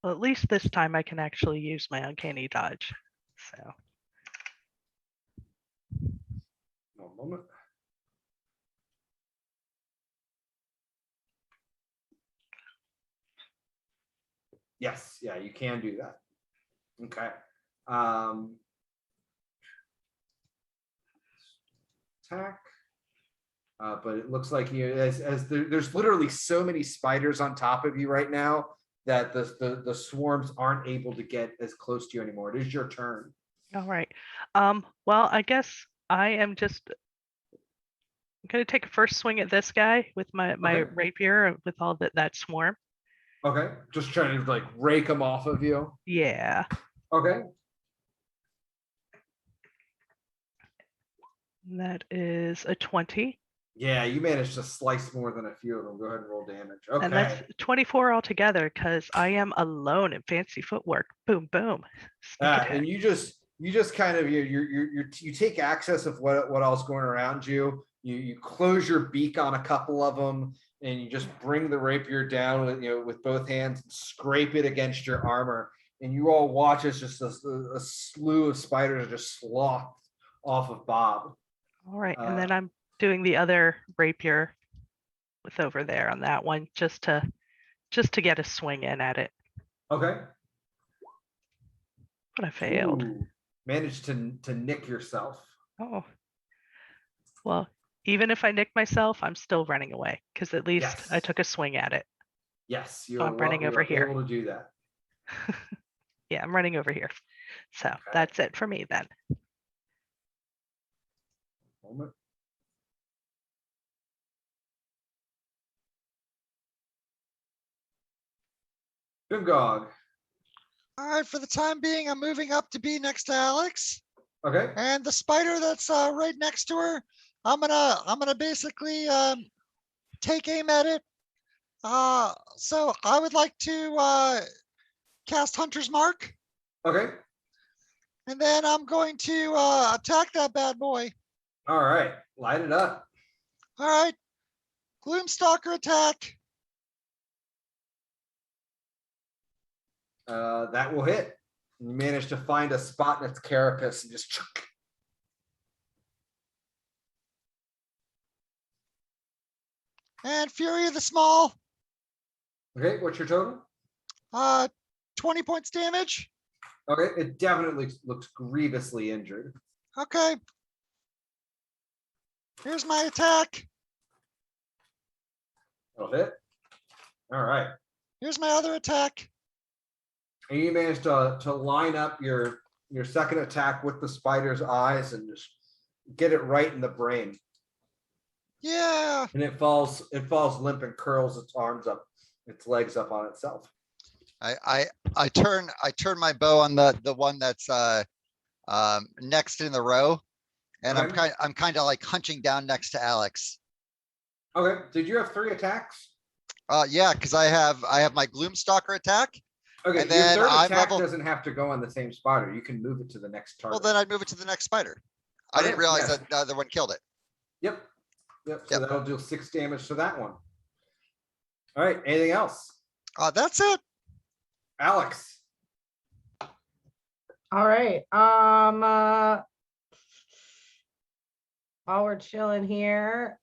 Well, at least this time I can actually use my uncanny dodge. So One moment. Yes, yeah, you can do that. Okay. Attack. But it looks like there's literally so many spiders on top of you right now that the swarms aren't able to get as close to you anymore. It is your turn. all right. Well, I guess I am just gonna take a first swing at this guy with my Okay. rapier with all that swarm. Okay, just trying to like rake them off of you. Yeah. Okay. That is a 20. Yeah, you managed to slice more than a few of them. Go ahead and roll damage. Okay. And that's 24 altogether because I am alone in fancy footwork. Boom, boom. Sneak attack. And you just kind of you take access of what else going around you. You close your beak on a couple of them, and you just bring the rapier down with both hands, and scrape it against your armor, and you all watch as just a slew of spiders are just slothed off of Bob. All right, and then I'm doing the other rapier with over there on that one just to get a swing in at it. Okay. But I failed. Ooh, managed to nick yourself. Oh. Well, even if I nick myself, I'm still running away because at least I Yes. took a swing at it. Yes, So I'm running over here. Able to do that. Yeah, I'm running over here. So Okay. that's it for me then. Moment. Gog. All right, for the time being, I'm moving up to be next to Alex. Okay. And the spider that's right next to her, I'm gonna basically take aim at it. So I would like to cast Hunter's Mark, Okay. and then I'm going to attack that bad boy. All right. Light it up. All right, Gloom Stalker attack. That will hit. You manage to find a spot in its carapace and just chuck. And Fury of the Small, Okay, what's your total? 20 points damage. Okay, it definitely looks grievously injured. Okay. Here's my attack. That'll hit. All right. Here's my other attack. And you managed to line up your second attack with the spider's eyes and just get it right in the brain. Yeah. And it falls limp and curls its arms up, its legs up on itself. I turn my bow on the one that's next in the row, and Okay. I'm kind of like hunching down next to Alex. Okay. Did you have 3 attacks? Yeah, because I have my Gloom Stalker attack. Okay, And your then third I'm attack level- doesn't have to go on the same spider. You can move it to the next Well, target. then I'd move it to the next spider. I didn't Okay, realize yes. that the other one killed it. Yep. Yep. So Yep. that'll do 6 damage to that one. All right. Anything else? That's it. Alex. All right. While we're chilling here,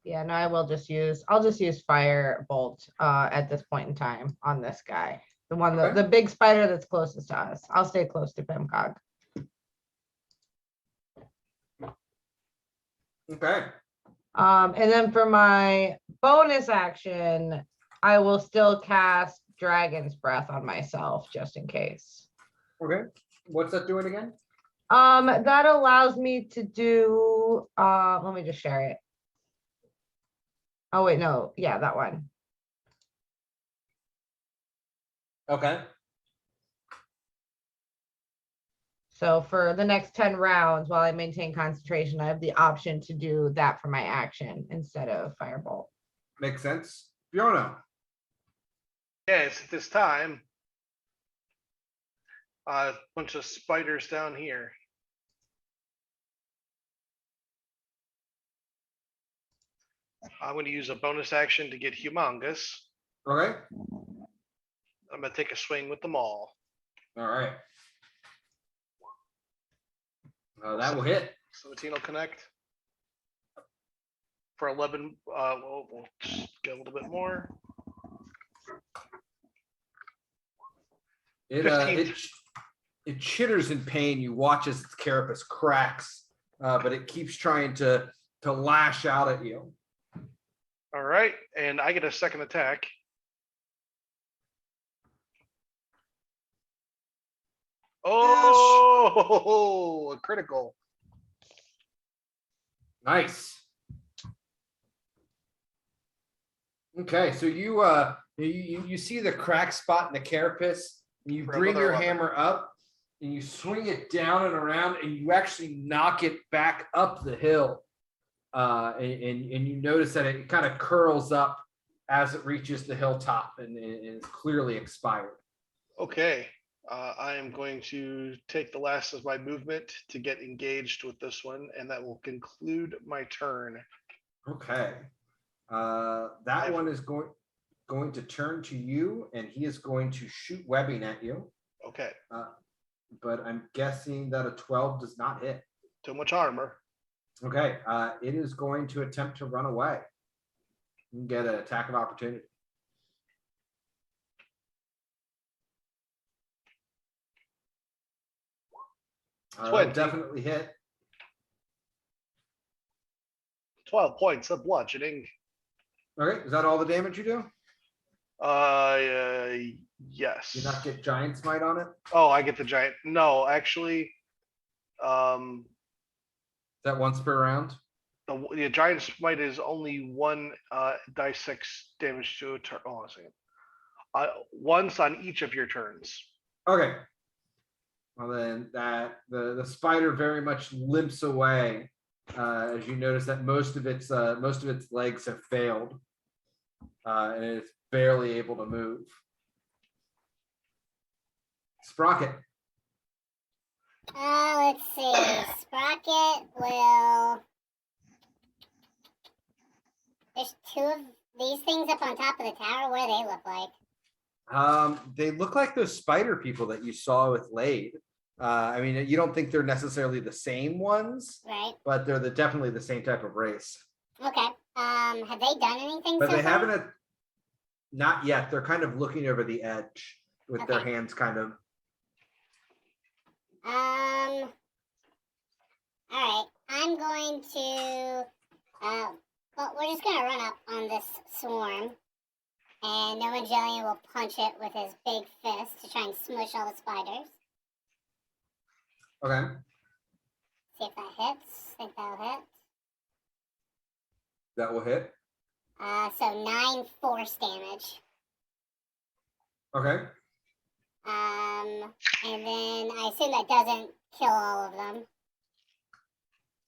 yeah, no, I'll just use fire bolt at this point in time on this guy. The one, Okay. the big spider that's closest to us. I'll stay close to Pimcog. Okay. And then for my bonus action, I will still cast Dragon's Breath on myself just in case. Okay. What's that doing again? That allows me to do, let me just share it. Oh, wait, no, yeah, that one. Okay. So for the next 10 rounds, while I maintain concentration, I have the option to do that for my action instead of Firebolt. Makes sense. Fiona. Yes, at this time. A bunch of spiders down here. I'm going to use a bonus action to get humongous. Okay. I'm going to take a swing with them all. All right. That will hit. 17 will connect. For 11, we'll get a little bit more. It 15. it chitters in pain. You watch as its carapace cracks, but it keeps trying to lash out at you. All right, and I get a second attack. Oh, a critical. Nice. Okay, so you see the crack spot in the carapace, and you For bring another your 11. hammer up, and you swing it down and around, and you actually knock it back up the hill. And you notice that it kind of curls up as it reaches the hilltop, and it's clearly expired. Okay, I am going to take the last of my movement to get engaged with this one, and that will conclude my turn. Okay. That one is going to turn to you, and he is going to shoot webbing at you. Okay, But I'm guessing that a 12 does not hit. too much armor. Okay. It is going to attempt to run away. You can get an attack of opportunity. That'll 20. definitely hit. 12 points of bludgeoning. Okay. Is that all the damage you do? Yes. Do you not get giant smite on it? Oh, I get the giant. No, actually, Is that once per round? the giant smite is only one die 6 damage to a turn. Oh, a second. once on each of your turns. Okay. Well, then the spider very much limps away as you notice that most of its legs have failed, and it's barely able to move. Sprocket. Let's see. Sprocket will. There's two of these things up on top of the tower. What do they look like? They look like those spider people that you saw with Lade. I mean, you don't think they're necessarily the same ones, Right. but they're definitely the same type of race. Okay. Have they done anything But so they far? haven't. Not yet. They're kind of looking over the edge with their Okay. hands kind of. All right. I'm going to. Well, we're just gonna run up on this swarm, and Gnome and Jellian will punch it with his big fist to try and smush all the spiders. Okay. See if that hits. Think that'll hit. That will hit. So 9 force damage. Okay. And then I assume that doesn't kill all of them.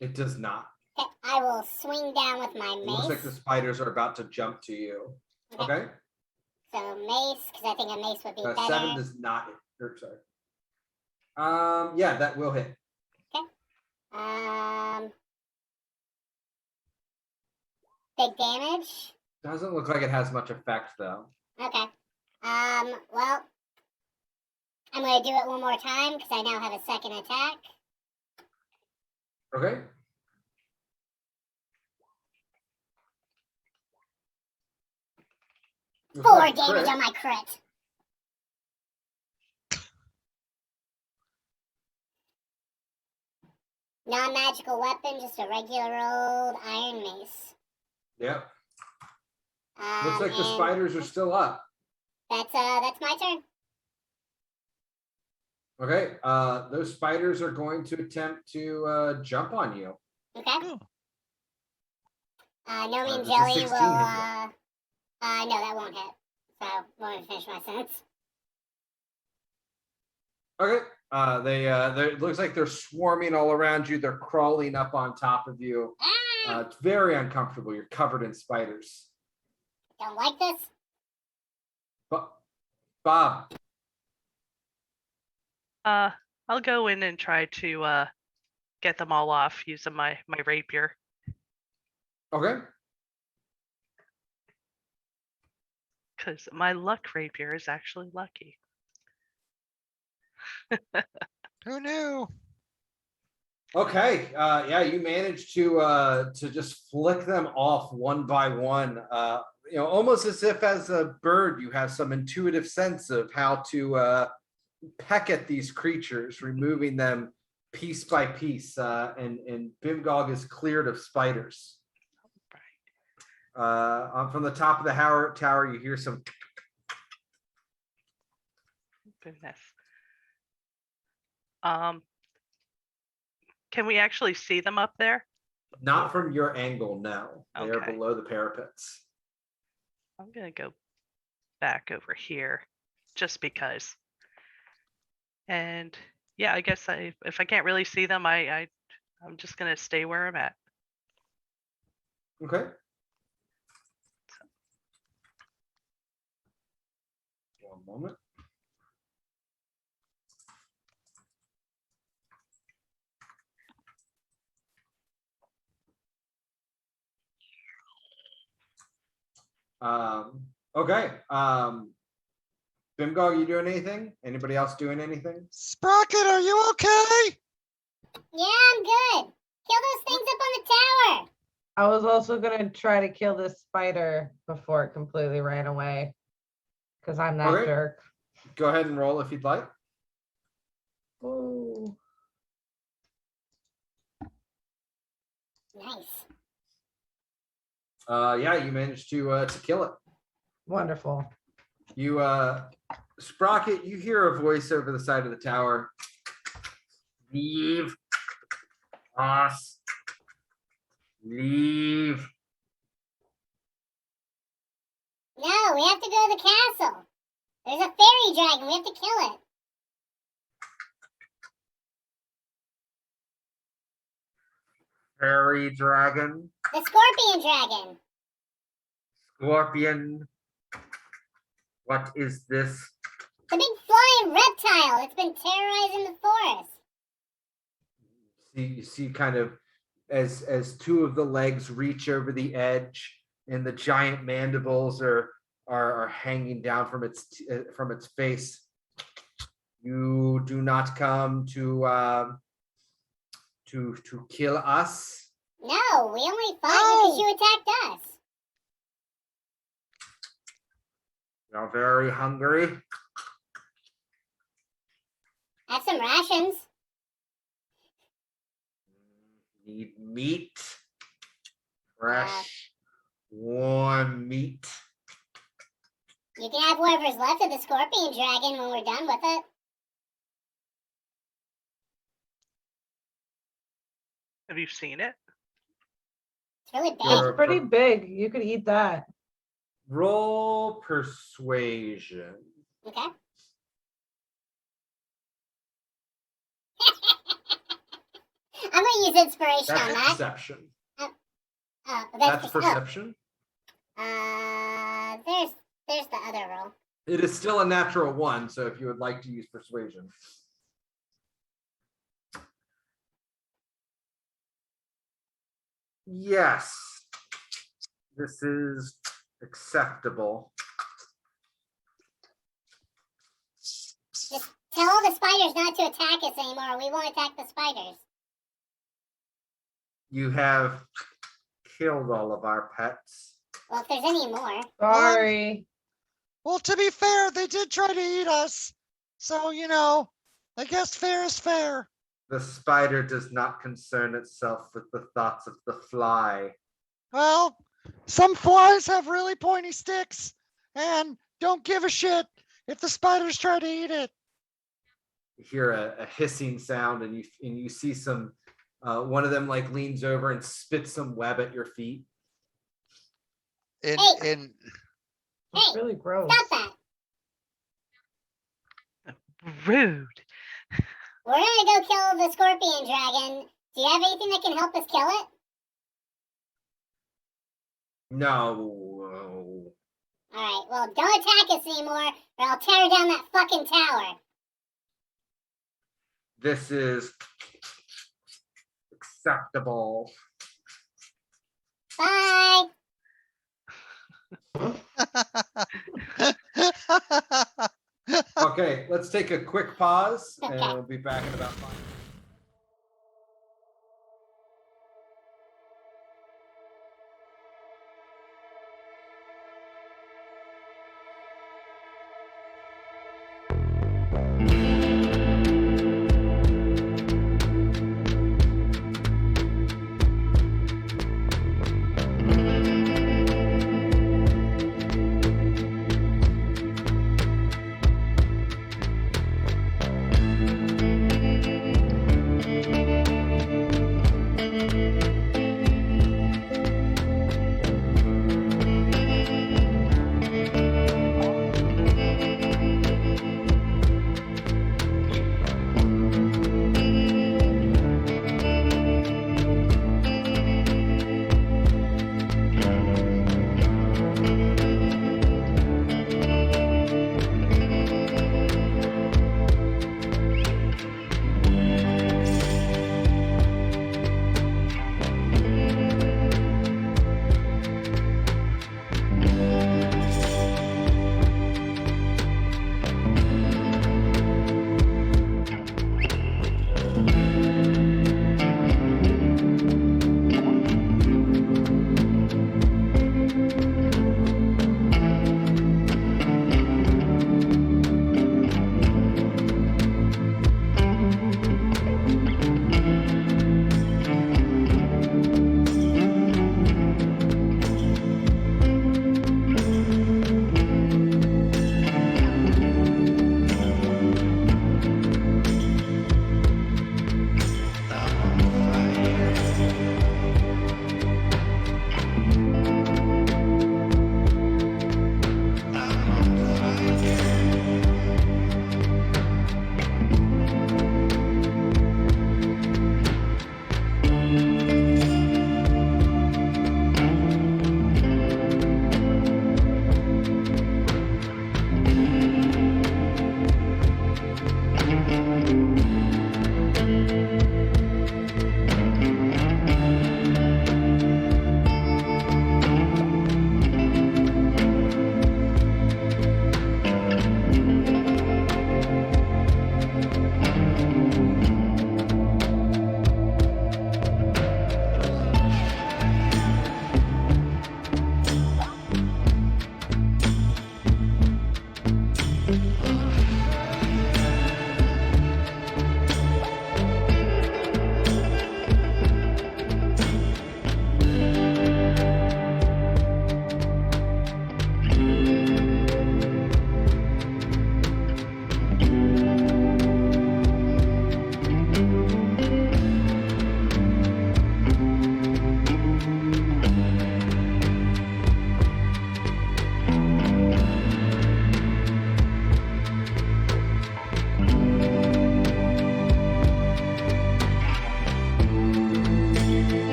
It does not. Okay, I will swing down with my It looks like the mace. spiders are about to jump to you. Okay. So mace, because I think a mace would be 7 better. does not hit. Sorry. Yeah, that will hit. Big damage. Doesn't look like it has much effect though. Okay. Well, I'm gonna do it one more time because I now have a second attack. Okay. Looks 4 like damage crit. on my crit. Non-magical weapon, just a regular old iron mace. Yep. Looks like the And spiders are still up. That's my turn. Okay. Those spiders are going to attempt to jump on you. Okay. Oh. Gnome and does a Jelly 16 will. hit No, that won't hit. So won't finish my sentence. Okay. It looks like they're swarming all around you. They're crawling up on top of you. Ah! It's very uncomfortable. You're covered in spiders. Don't like this. Bob. I'll go in and try to get them all off using my rapier. Okay. Because my luck rapier is actually lucky. Who knew? Okay. Yeah, you managed to just flick them off one by one. Almost as if as a bird you have some intuitive sense of how to peck at these creatures, removing them piece by piece. And Bimgog is cleared of spiders. From the top of the tower, you hear some. Goodness. Can we actually see them up there? Not from your angle, no. They are Okay. below the parapets. I'm gonna go back over here just because. And yeah, I guess if I can't really see them, I'm just gonna stay where I'm at. Okay. One moment. Okay. Bimgog, you doing anything? Anybody else doing anything? Sprocket, are you okay? Yeah, I'm good. Kill those things up on the tower. I was also gonna try to kill this spider before it completely ran away. Cause I'm that Okay. jerk. Go ahead and roll if you'd like. Ooh. Nice. Yeah, you managed to kill it. Wonderful. You Sprocket, you hear a voice over the side of the tower. Leave us. Leave. No, we have to go to the castle. There's a fairy dragon. We have to kill it. Fairy dragon, The scorpion dragon. scorpion. What is this? The big flying reptile that's been terrorizing the forest. You see kind of as two of the legs reach over the edge and the giant mandibles are hanging down from its face. You do not come to kill us. No, we only fought because you attacked us. You're very hungry. Have some rations. Need meat. Fresh, warm meat. You can have whatever's left of the scorpion dragon when we're done with it. Have you seen it? It's really big. Sure. It's pretty big. You could eat that. Roll persuasion. Okay. I'm gonna use inspiration on That's that. perception. Oh, That's oh, perception. there's the other roll. It is still a natural 1, so if you would like to use persuasion. Yes, this is acceptable. Just tell all the spiders not to attack us anymore. We won't attack the spiders. You have killed all of our pets. Well, if there's any more. Sorry. Well, to be fair, they did try to eat us. So, I guess fair is fair. The spider does not concern itself with the thoughts of the fly. Well, some flies have really pointy sticks and don't give a shit if the spiders try to eat it. You hear a hissing sound, and you see some. One of them like leans over and spits some web at your feet. It's really gross. Stop that. Rude. We're gonna go kill the scorpion dragon. Do you have anything that can help us kill it? No. Alright, well, don't attack us anymore, or I'll tear down that fucking tower. This is acceptable. Bye. Okay, let's take a quick pause, and Okay. we'll be back in about 5 minutes.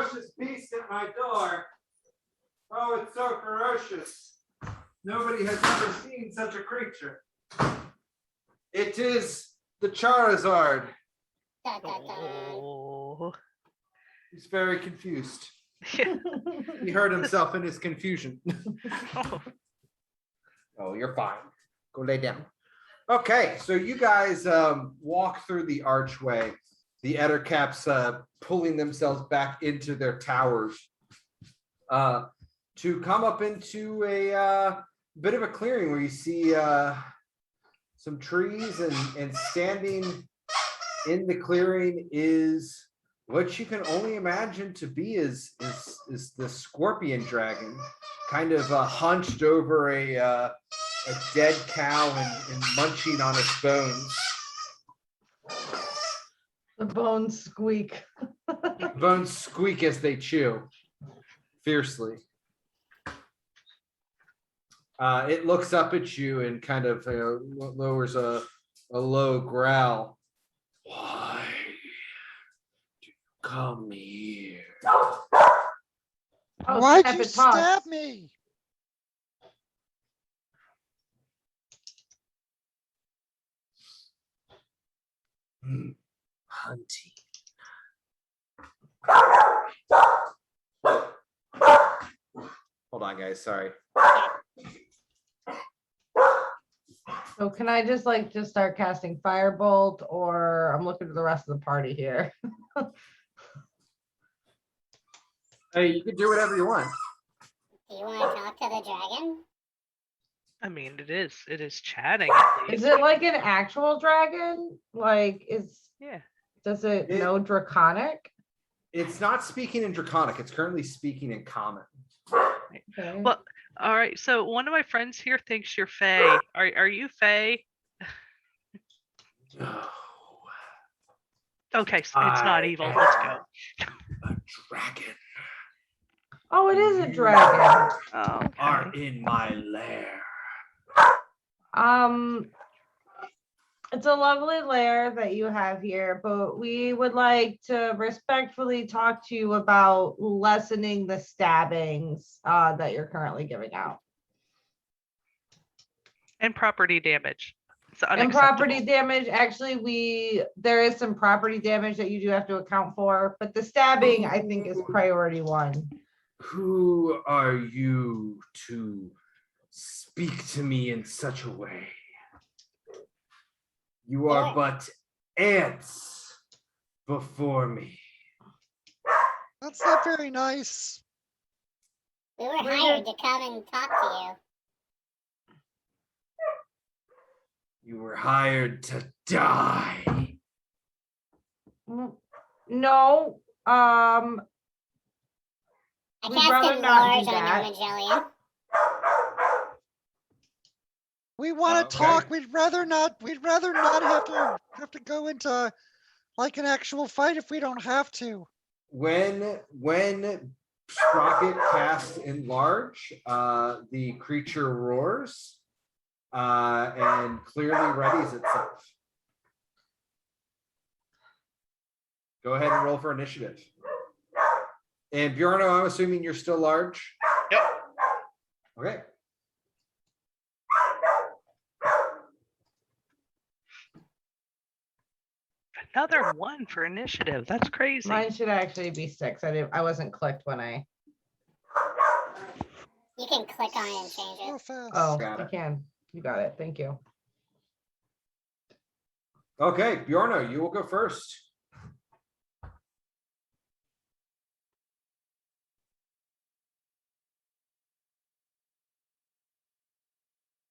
ferocious beast at my door. Oh, it's so ferocious. Nobody has ever seen such a creature. It is the Charizard. Dun, dun, dun. Oh. He's very confused. Yeah. He hurt himself in his confusion. Oh. Oh, you're fine. Go lay down. Okay, so you guys walk through the archway. The Ettercaps pulling themselves back into their towers to come up into a bit of a clearing where you see some trees and standing in the clearing is what you can only imagine to be is the scorpion dragon, kind of hunched over a dead cow and munching on its bones. The bones squeak. Bones squeak as they chew fiercely. It looks up at you and kind of lowers a low growl. Why do you come here? Oh, Why'd snap, you it talks. stab me? Hunting. Hold on, guys. Sorry. So can I just start casting Firebolt, or I'm looking at the rest of the party here? Hey, you can do whatever you want. Do you want to talk to the dragon? I mean, it is chatting at Is least. it like an actual dragon? Yeah. Does it know Draconic? It's not speaking in Draconic. It's currently speaking in Common. Okay. Well, all right. So one of my friends here thinks you're Fae. Are you Fae? No, Okay, so it's not I evil. Let's go. a dragon Oh, it is a dragon. Oh, are okay. in my lair. It's a lovely lair that you have here, but we would like to respectfully talk to you about lessening the stabbings that you're currently giving out. And property damage. It's And property unacceptable. damage, actually, there is some property damage that you do have to account for, but the stabbing, I think, is priority one. Who are you to speak to me in such a way? You are but ants before me. That's not very nice. We were We're hired good. to come and talk to you. You were hired to die. No, I We'd cast rather in not large do on that. Gnome and Jellian. We want Okay. to talk. We'd rather not have to go into like an actual fight if we don't have to. When Sprocket casts enlarge, the creature roars and clearly readies itself. Go ahead and roll for initiative. And Bjorno, I'm assuming you're still large. Yep. Okay. Another one for initiative. That's crazy. mine should actually be 6. I wasn't clicked when I. You can click on it and change So it. fast. Oh, Got you it. can. You got it. Thank you. Okay, Bjorno, you will go first.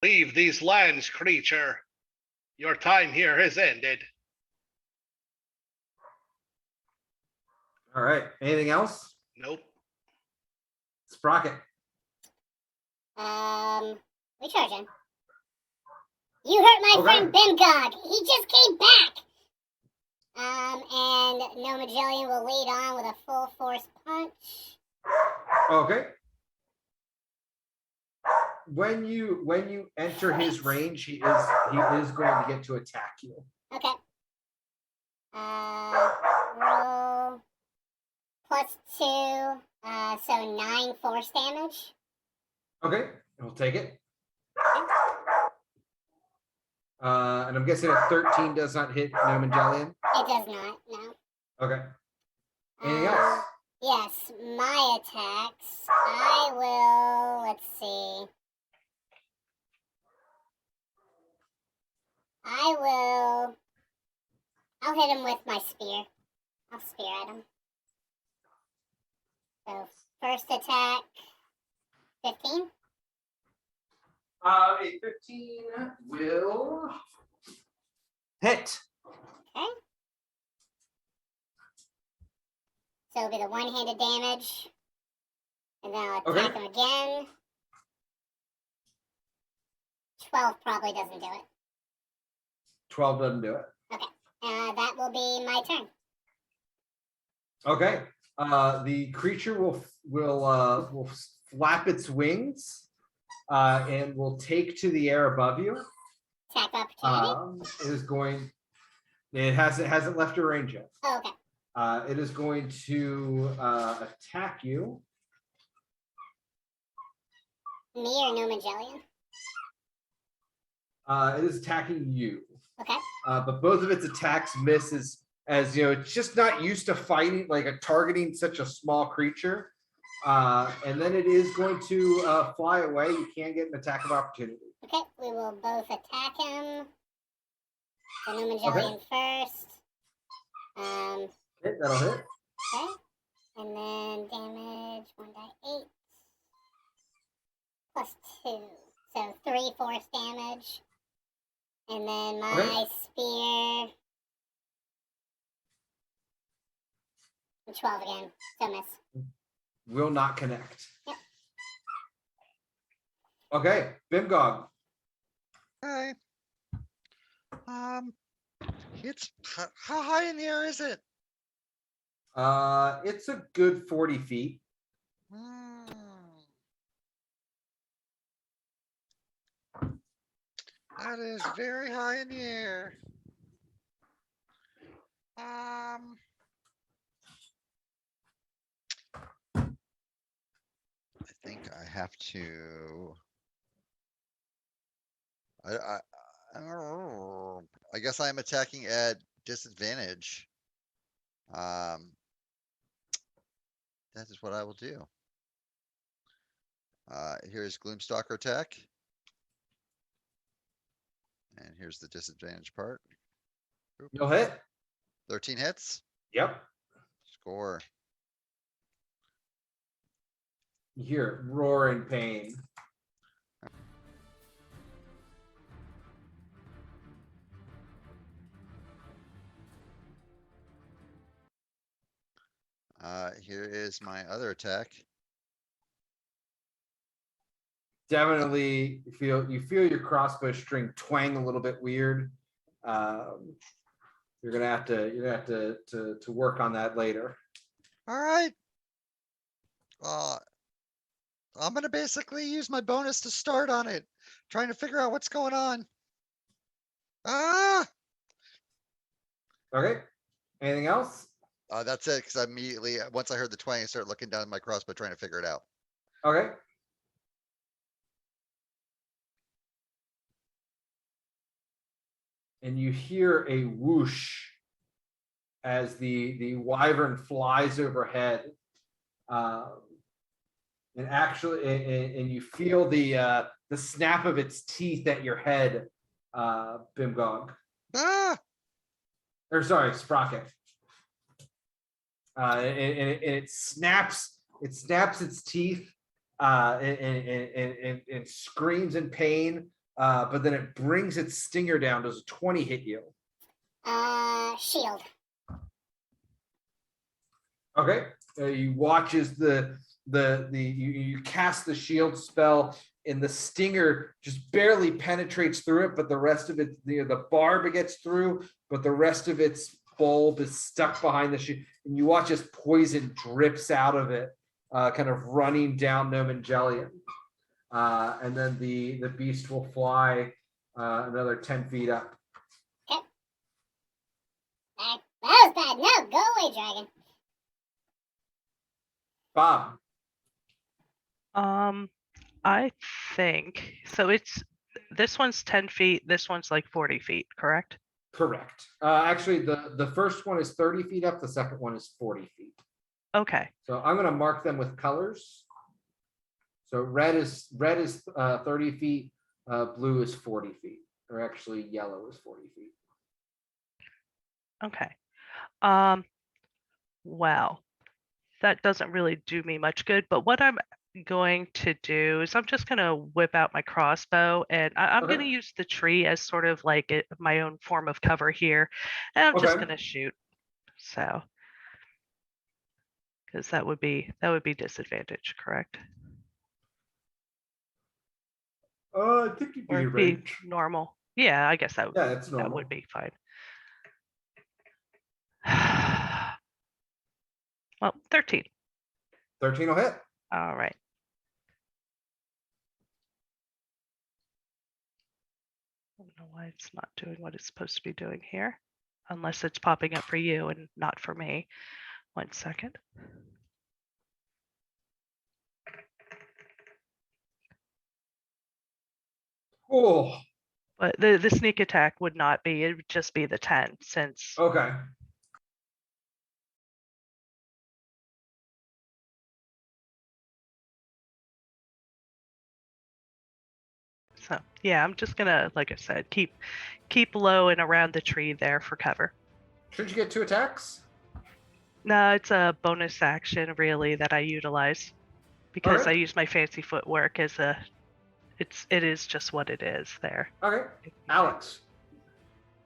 Leave these lands, creature. Your time here has ended. All right. Anything else? Nope. Sprocket. We charge him. You hurt my Okay. friend Bimgog. He just came back. And Gnome Jellian will lead on with a full force punch. Okay. When you enter his range, he is going to get to attack you. Okay. Roll +2, so 9 force damage. Okay, we'll take it. And I'm guessing a 13 does not hit Gnome and Jellian. It does not, no. Okay. Anything else? Yes, my attacks. I will, let's see. I'll hit him with my spear. I'll spear at him. So, first attack, 15. A 15 will hit. Okay. So it'll be the one-handed damage. And then I'll attack him again. 12 probably doesn't do it. 12 doesn't do it. That will be my turn. Okay. The creature will flap its wings and will take to the air above you. Attack opportunity. It hasn't left your range yet. Oh, okay. It is going to attack you. Me or Gnome and Jellian? It is attacking you. Okay. But both of its attacks miss as it's just not used to fighting, targeting such a small creature. And then it is going to fly away. You can get an attack of opportunity. Okay, we will both attack him. So Gnome and Jellian first. That'll hit. Okay. And then damage 1d8. +2. So 3 force damage. And then my spear. 12 again. So miss. Will not connect. Yep. Okay, Bimgog. Okay. It's how high in the air is it? It's a good 40 feet. That is very high in the air. I think I have to. I guess I'm attacking at disadvantage. That is what I will do. Here's Gloom Stalker attack. And here's the disadvantage part. Oop. You'll hit. 13 hits. Yep. Score. You hear it roar in pain. Here is my other attack. Definitely you feel your crossbow string twang a little bit weird. You're gonna have to work on that later. All right. I'm gonna basically use my bonus to start on it, trying to figure out what's going on. Okay. Anything else? That's it, because I immediately, once I heard the twang, I started looking down at my crossbow trying to figure it out. Okay. And you hear a whoosh as the wyvern flies overhead. And actually, and you feel the snap of its teeth at your head, Bimgog. Or sorry, Sprocket. And it snaps its teeth and screams in pain, but then it brings its stinger down. Does a 20 hit you? Shield. Okay. You watch as you cast the shield spell, and the stinger just barely penetrates through it, but the rest of it, the barb gets through, but the rest of its bulb is stuck behind the shield, and you watch as poison drips out of it, kind of running down Gnome and Jellian. And then the beast will fly another 10 feet up. Okay. That was bad. No, go away, dragon. Bob. I think so. This one's 10 feet. This one's like 40 feet, correct? Correct. Actually, the first one is 30 feet up. The second one is 40 feet. Okay. So I'm going to mark them with colors. So red is 30 feet. Blue is 40 feet. Or actually, yellow is 40 feet. Okay. Well, that doesn't really do me much good. But what I'm going to do is I'm just going to whip out my crossbow, and I'm Okay. going to use the tree as sort of like my own form of cover here. And I'm just Okay. going to shoot. So, because that would be disadvantage, correct? I think you'd Or be it'd be range. normal. Yeah, I guess that Yeah, it's that normal. would be fine. Well, 13. 13 will hit. All right. I don't know why it's not doing what it's supposed to be doing here, unless it's popping up for you and not for me. 1 second. Oh, But the sneak attack would not be, it would just be the 10 since. okay. So yeah, I'm just gonna, like I said, keep low and around the tree there for cover. Should you get 2 attacks? No, it's a bonus action really that I utilize because Okay. I use my fancy footwork as it is just what it is there. Okay. Alex.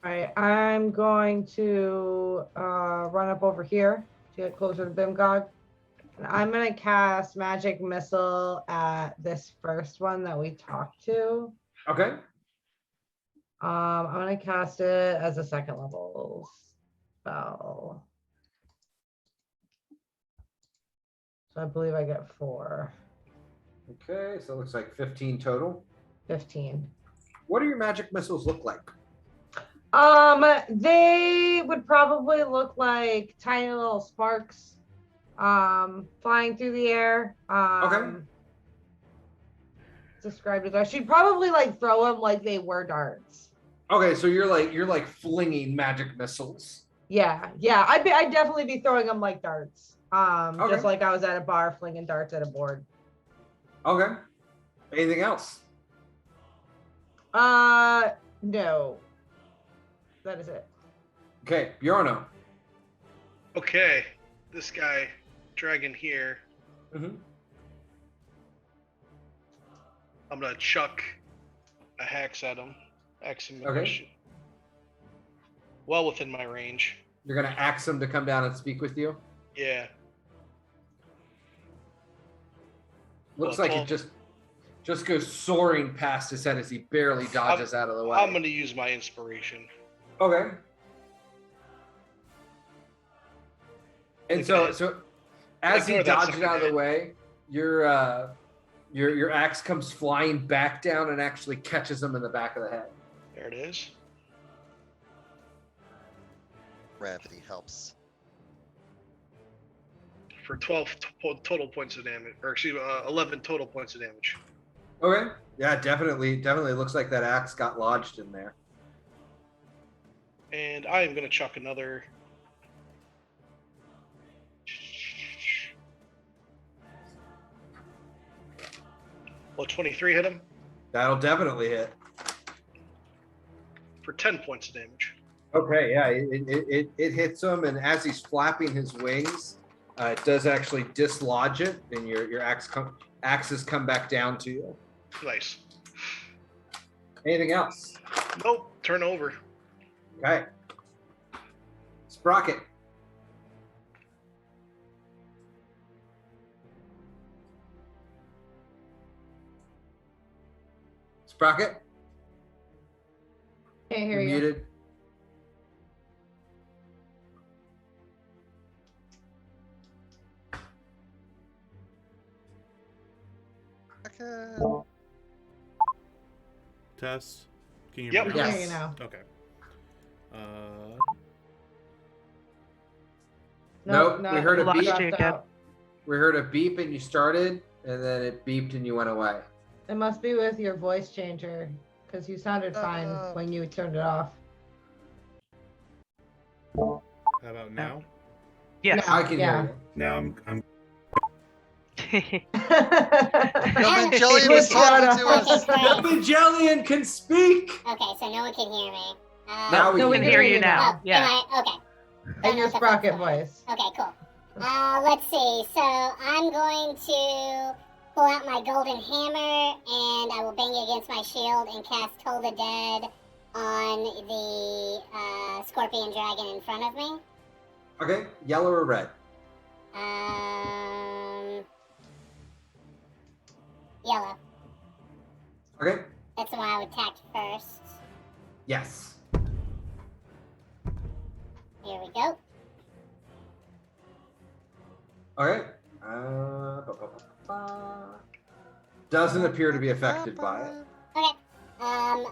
All right, I'm going to run up over here to get closer to Bimgog. And I'm going to cast Magic Missile at this first one that we talked to. Okay. I'm going to cast it as a second level spell. So I believe I get 4. Okay, so it looks like 15 total. 15. What do your magic missiles look like? They would probably look like tiny little sparks flying through the air. Okay. Described as she'd probably like throw them like they were darts. Okay, so you're like flinging magic missiles. Yeah, I'd definitely be throwing them like darts. Okay. Just like I was at a bar flinging darts at a board. Okay. Anything else? No. That is it. Okay, Bjorno. Okay, this guy, dragon here. Mm-hmm. I'm gonna chuck a hex at him. Axe him. Okay. Well within my range. You're gonna ask him to come down and speak with you. Yeah. Looks Well, like it just goes soaring past his head as he barely dodges out of the way. I'm gonna use my inspiration. Okay. And so Okay. as he Ignore that dodges second out of the hit. way, your axe comes flying back down and actually catches him in the back of the head. There it is. Gravity helps. For 12 total points of damage, or excuse me, 11 total points of damage. Okay. Yeah, definitely looks like that axe got lodged in there. And I am gonna chuck another. Well, 23 hit him That'll definitely hit. for 10 points of damage. Okay, yeah, it hits him, and as he's flapping his wings, it does actually dislodge it, and your axes come back down to you. Nice. Anything else? Nope. Turn over. Okay. Sprocket. Sprocket, Can't hear you're you. muted. Okay. Test. Can you Yep. hear I me? can Yes. hear you now. Okay. Nope, we heard a Lost beep. you again. We heard a beep and you started, and then it beeped and you went away. It must be with your voice changer, because you sounded fine when you turned it off. How about now? Yes. I can Yeah. hear you. Now I'm Gum Jelly was talking to us. Okay, great. Magellan can speak. Okay, so no one can hear me. Now No, we can can hear you now. Oh, Yeah. am I? Okay. And Don't know your what the sprocket fuck's going on. voice. Okay, cool. Let's see. So I'm going to pull out my golden hammer and I will bang it against my shield and cast Toll the Dead on the scorpion dragon in front of me. Okay, yellow or red? Yellow. Okay. That's the one I would attack first. Yes. Here we go. Okay. Doesn't appear to be affected by it. Okay. And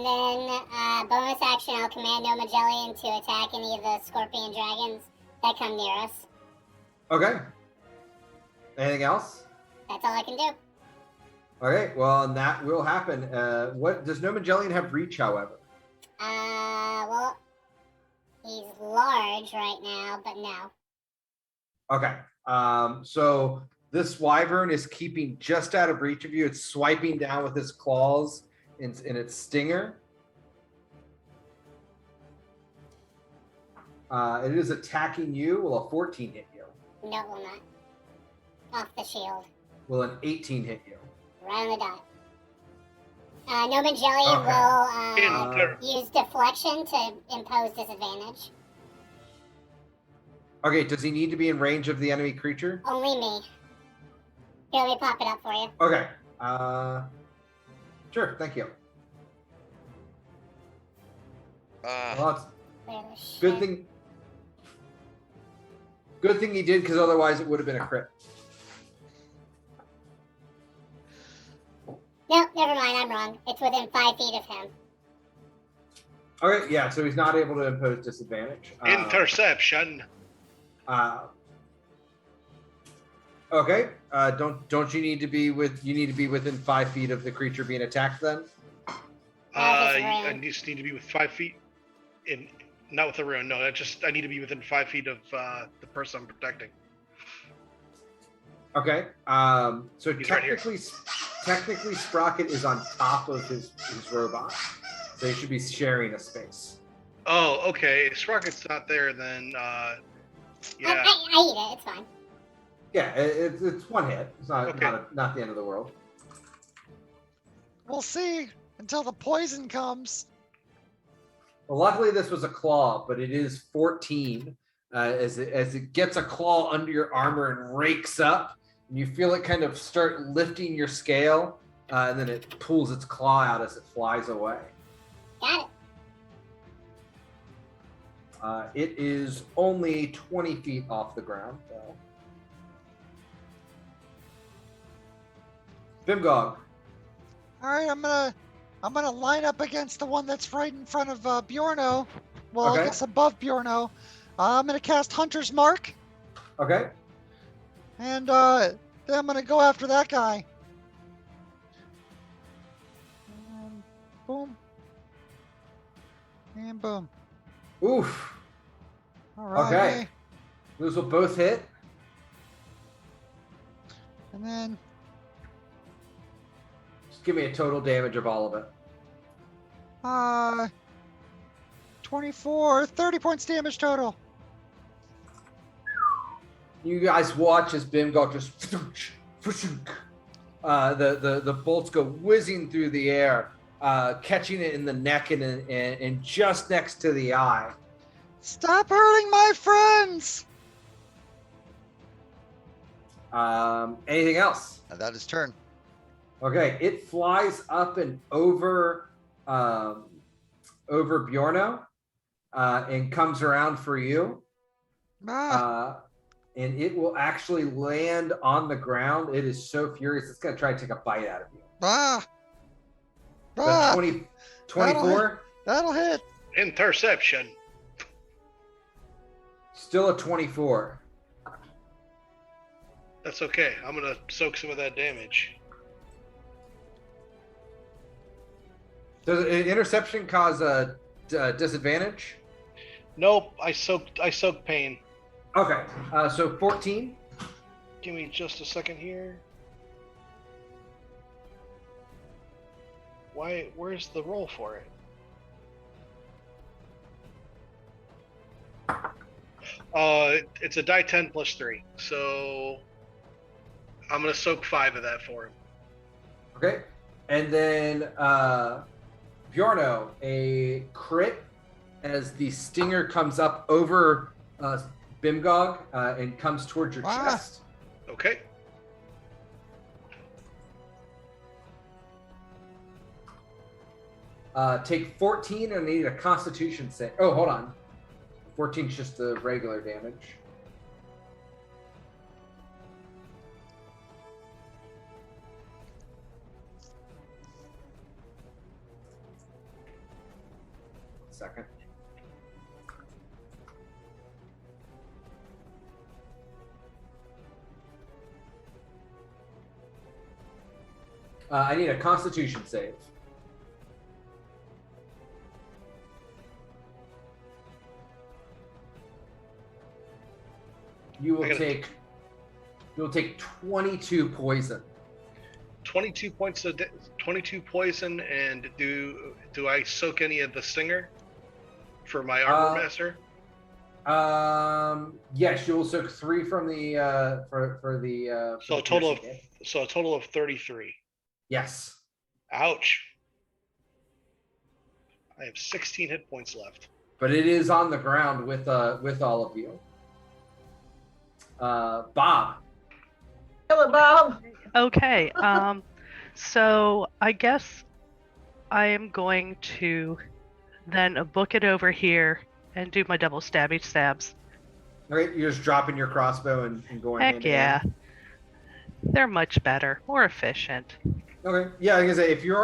then bonus action, I'll command No Magellan to attack any of the scorpion dragons that come near us. Okay. Anything else? That's all I can do. Okay, well, and that will happen. What does No Magellan have reach, however? Well, he's large right now, but no. Okay. So this wyvern is keeping just out of reach of you. It's swiping down with its claws in its stinger. It is attacking you. Will a 14 hit you? No, it will not. Off the shield. Will an 18 hit you? Right on the dot. No Magellan Okay. will use deflection to impose disadvantage. Okay, does he need to be in range of the enemy creature? Only me. Here, let me pop it up for you. Okay. Sure, thank you. Well, it's Clear the shit. good thing. Good thing he did, because otherwise it would have been a crit. No, never mind, I'm wrong. It's within 5 feet of him. Okay, yeah, so he's not able to impose disadvantage. Interception. Okay. Don't you need to be within 5 feet of the creature being attacked then? I just need to be with 5 feet not with the ruin. No, I need to be within 5 feet of the person I'm protecting. Okay. So He's right here. technically Sprocket is on top of his robot. So they should be sharing a space. Oh, okay. If Sprocket's not there, then I yeah. eat it, it's fine. Yeah, it's one hit. It's not Okay. not the end of the world. We'll see until the poison comes. Well, luckily this was a claw, but it is 14 as it gets a claw under your armor and rakes up, and you feel it kind of start lifting your scale, and then it pulls its claw out as it flies away. Got it. It is only 20 feet off the ground, though. Bimgog. All right, I'm gonna line up against the one that's right in front of Bjorno. Well, Okay. I guess above Bjorno. I'm gonna cast Hunter's Mark, Okay. and then I'm gonna go after that guy. And boom. And boom. Oof. All right. Okay. Those will both hit. And then Just give me a total damage of all of it. 24, 30 points damage total. You guys watch as Bimgog just the bolts go whizzing through the air, catching it in the neck and just next to the eye. Stop hurting my friends. Anything else? That is turn. Okay, it flies up and over Bjorno, and comes around for you. And it will actually land on the ground. It is so furious. It's going to try to take a bite out of you. The 24, That'll hit. Interception. still a 24. That's okay. I'm gonna soak some of that damage. Does interception cause a disadvantage? Nope. I soaked pain. Okay. So 14. Give me just a second here. Where's the roll for it? It's a die 10 plus 3. So I'm gonna soak 5 of that for him. Okay. And then Bjorno, a crit as the stinger comes up over Bimgog and comes towards your Ah. chest. Okay. Take 14 and I need a constitution save. Oh, hold on. 14 is just the regular damage. Second. I need a constitution save. You will take 22 poison. 22 points of 22 poison, and do I soak any of the stinger for my armor master? Yes, you will soak 3 from the for the So the a total of piercing. a total of 33. Yes. Ouch. I have 16 hit points left. But it is on the ground with all of you. Bob. Hello, Bob. Okay. So I guess I am going to then book it over here and do my double stabby stabs. Okay, you're just dropping your crossbow and going Heck hand to yeah. hand. They're much better, more efficient. Okay. Yeah, like I say, if you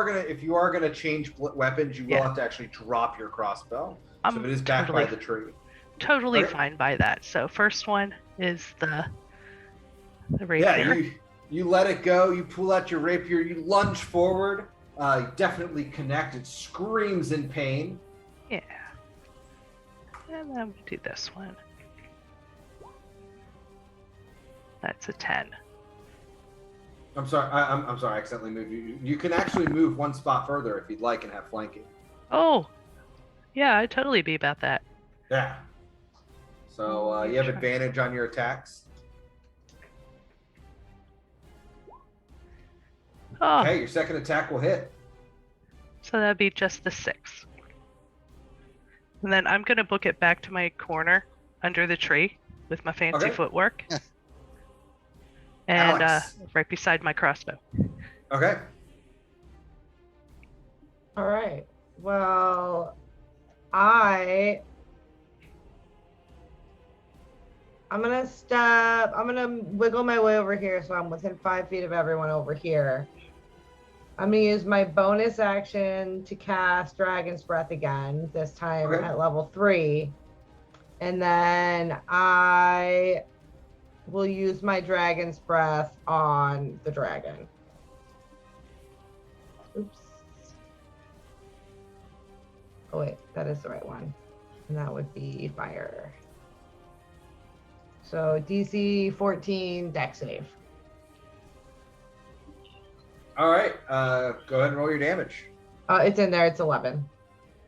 are gonna change weapons, you will Yeah. have to actually drop your crossbow. So I'm it is backed totally, by the tree. totally Okay. fine by that. So first one is the Yeah, rapier. you let it go. You pull out your rapier. You lunge forward. You definitely connect. It screams in pain. Yeah. And then we do this one. That's a 10. I'm sorry. I'm sorry. I accidentally moved you. You can actually move one spot further if you'd like and have flanking. Oh, yeah, I'd totally be about that. Yeah. So you have Sure. advantage on your attacks. Oh, Okay, your second attack will hit. so that'd be just the 6. And then I'm going to book it back to my corner under the tree with my fancy Okay. footwork. And Alex. right beside my crossbow. Okay. All right. Well, I'm gonna wiggle my way over here so I'm within 5 feet of everyone over here. I'm gonna use my bonus action to cast Dragon's Breath again, this time Okay. at level 3. And then I will use my Dragon's Breath on the dragon. Oops. Oh wait, that is the right one. And that would be fire. So DC 14 dex save. All right. Go ahead and roll your damage. It's in there, it's 11.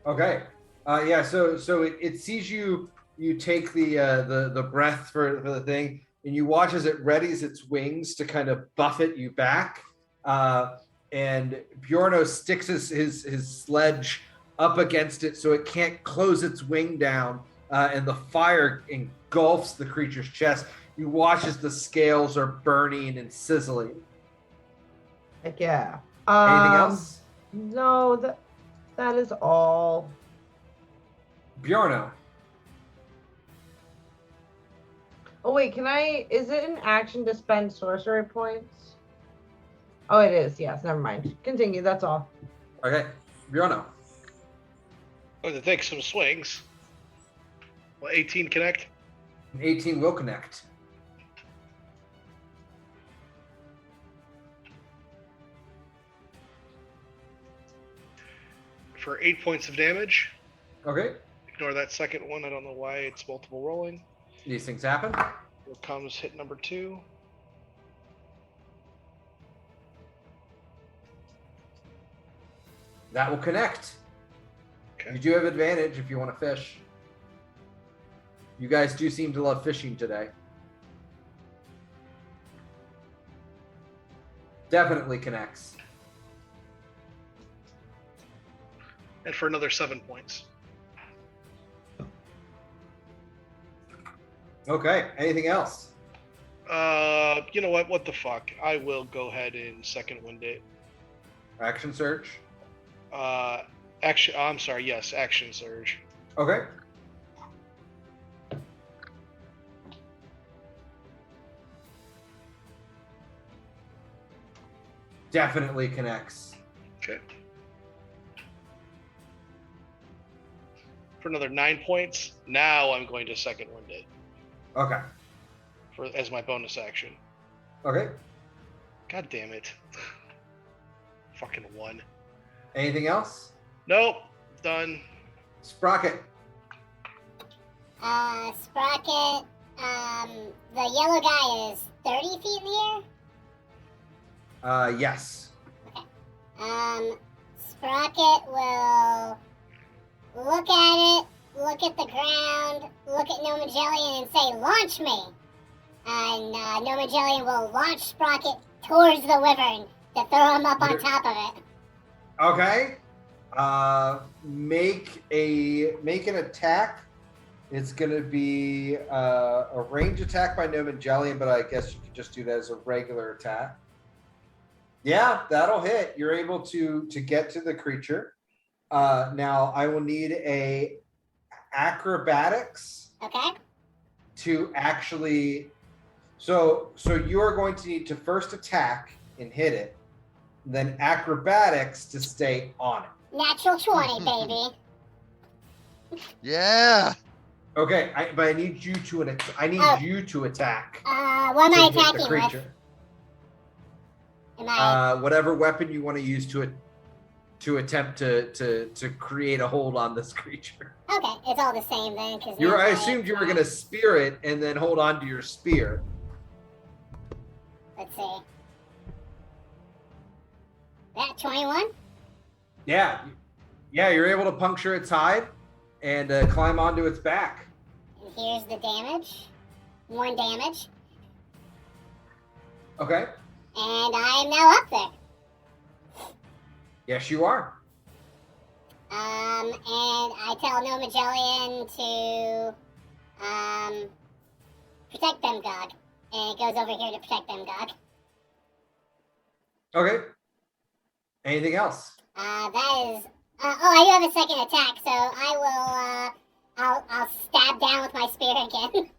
Okay. Yeah. So it sees you. You take the breath for the thing, and you watch as it readies its wings to kind of buffet you back. And Bjorno sticks his sledge up against it so it can't close its wing down, and the fire engulfs the creature's chest. You watch as the scales are burning and sizzling. Heck yeah. Anything else? No, that is all. Bjorno. Oh wait, is it an action to spend sorcery points? Oh, it is, yes, never mind. Continue, that's all. Okay. Bjorno. I'm gonna take some swings. Will 18 connect? 18 will connect. for 8 points of damage. Okay. Ignore that second one. I don't know why it's multiple rolling. These things happen. Here comes hit number 2. That will connect. Okay. You do have advantage if you want to fish. You guys do seem to love fishing today. Definitely connects. And for another 7 points. Okay. Anything else? You know what? What the fuck? I will go ahead and second wind it. Action surge. Action. I'm sorry. Yes, action surge. Okay. Definitely connects. Okay. For another 9 points. Now I'm going to second wind it Okay. as my bonus action. Okay. God damn it. Fucking 1. Anything else? Nope. Done. Sprocket. Sprocket, the yellow guy is 30 feet in the air? Yes. Sprocket will look at it, look at the ground, look at Nomagelian and say, launch me! And Nomagelian will launch Sprocket towards the wyvern to throw him up on top of it. Okay. Make an attack. It's gonna be a range attack by Nomagelian, but I guess you could just do that as a regular attack. Yeah, that'll hit. You're able to get to the creature. Now I will need a acrobatics Okay? to actually. So you are going to need to first attack and hit it, then acrobatics to stay on it. Natural 20, baby. Yeah. Okay, but I need you to you to attack. What am to I hit the attacking with? creature. Am I... Whatever weapon you want to use to attempt to create a hold on this creature. Okay, it's all the same then. Cause I assumed you were gonna spear it and then hold on to your spear. Let's see. That 21? Yeah, you're able to puncture its hide and climb onto its back. And here's the damage. 1 damage. Okay. And I am now up there. Yes, you are. And I tell Nomagelian to protect Bemgog. And it goes over here to protect Bemgog. Okay. Anything else? That is I do have a second attack, so I will I'll stab down with my spear again.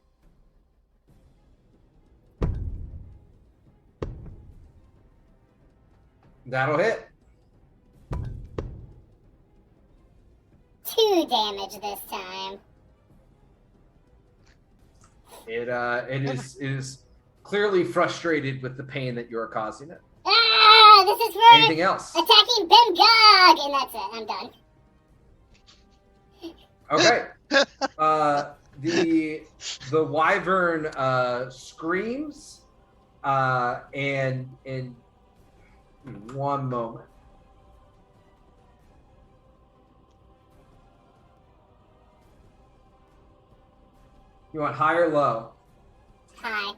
That'll hit. 2 damage this time. It is clearly frustrated with the pain that you are causing it. Ah, this is for Anything else? attacking Bemgog, and that's it. I'm done. Okay. The wyvern screams, and in 1 moment. You want high or low? Hi.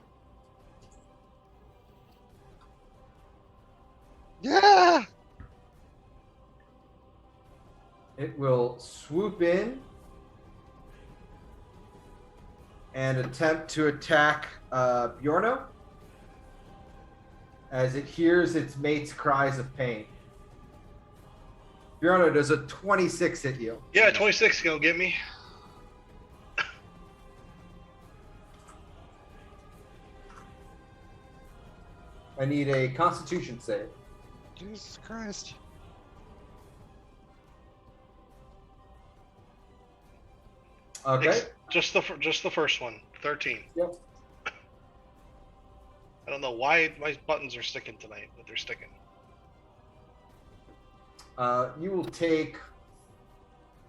Yeah. It will swoop in and attempt to attack Bjorno as it hears its mate's cries of pain. Bjorno, does a 26 hit you? Yeah, 26 is gonna get me. I need a Constitution save. Jesus Christ. Okay. Just the first one. 13. Yep. I don't know why my buttons are sticking tonight, but they're sticking. You will take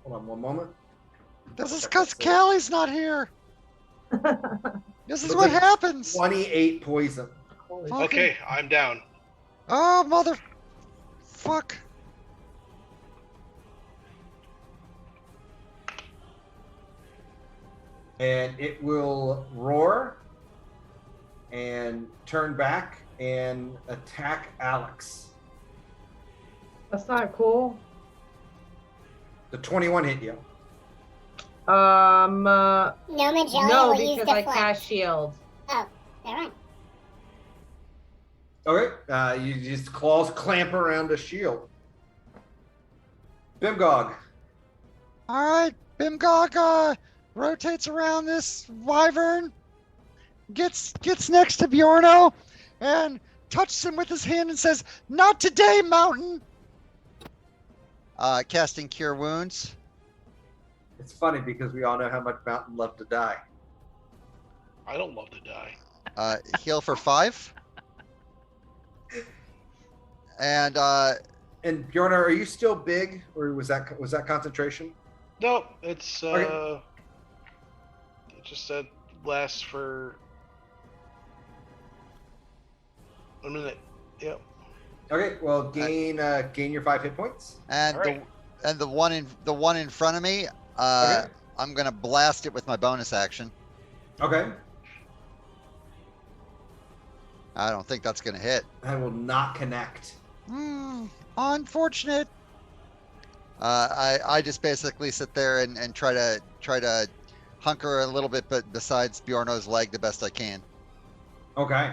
Hold on one moment. This is Check because that save. Callie's not here. This is Look what at happens. 28 poison. Holy Fuck. Okay, I'm down. Oh, mother. Fuck. And it will roar and turn back and attack Alex. That's not cool. The 21 hit you. Gnome and Jelly No, will use because I deflect. cast shield. Oh, never mind. Okay, you just claws clamp around a shield. Bimgog. All right, Bimgog rotates around this wyvern, gets next to Bjorno, and touches him with his hand and says, "Not today, Mountain." Casting Cure Wounds. It's funny because we all know how much Mountain loved to die. I don't love to die. Heal for 5. And And Bjorn, are you still big, or was that concentration? No, it's Okay. it just said lasts for a minute. Yep. Okay, well gain your 5 hit points. and All right. the one in front of me. Okay. I'm gonna blast it with my bonus action. Okay, I don't think that's gonna hit. I will not connect. Unfortunate. I just basically sit there and try to hunker a little bit, but besides Bjorno's leg the best I can. Okay.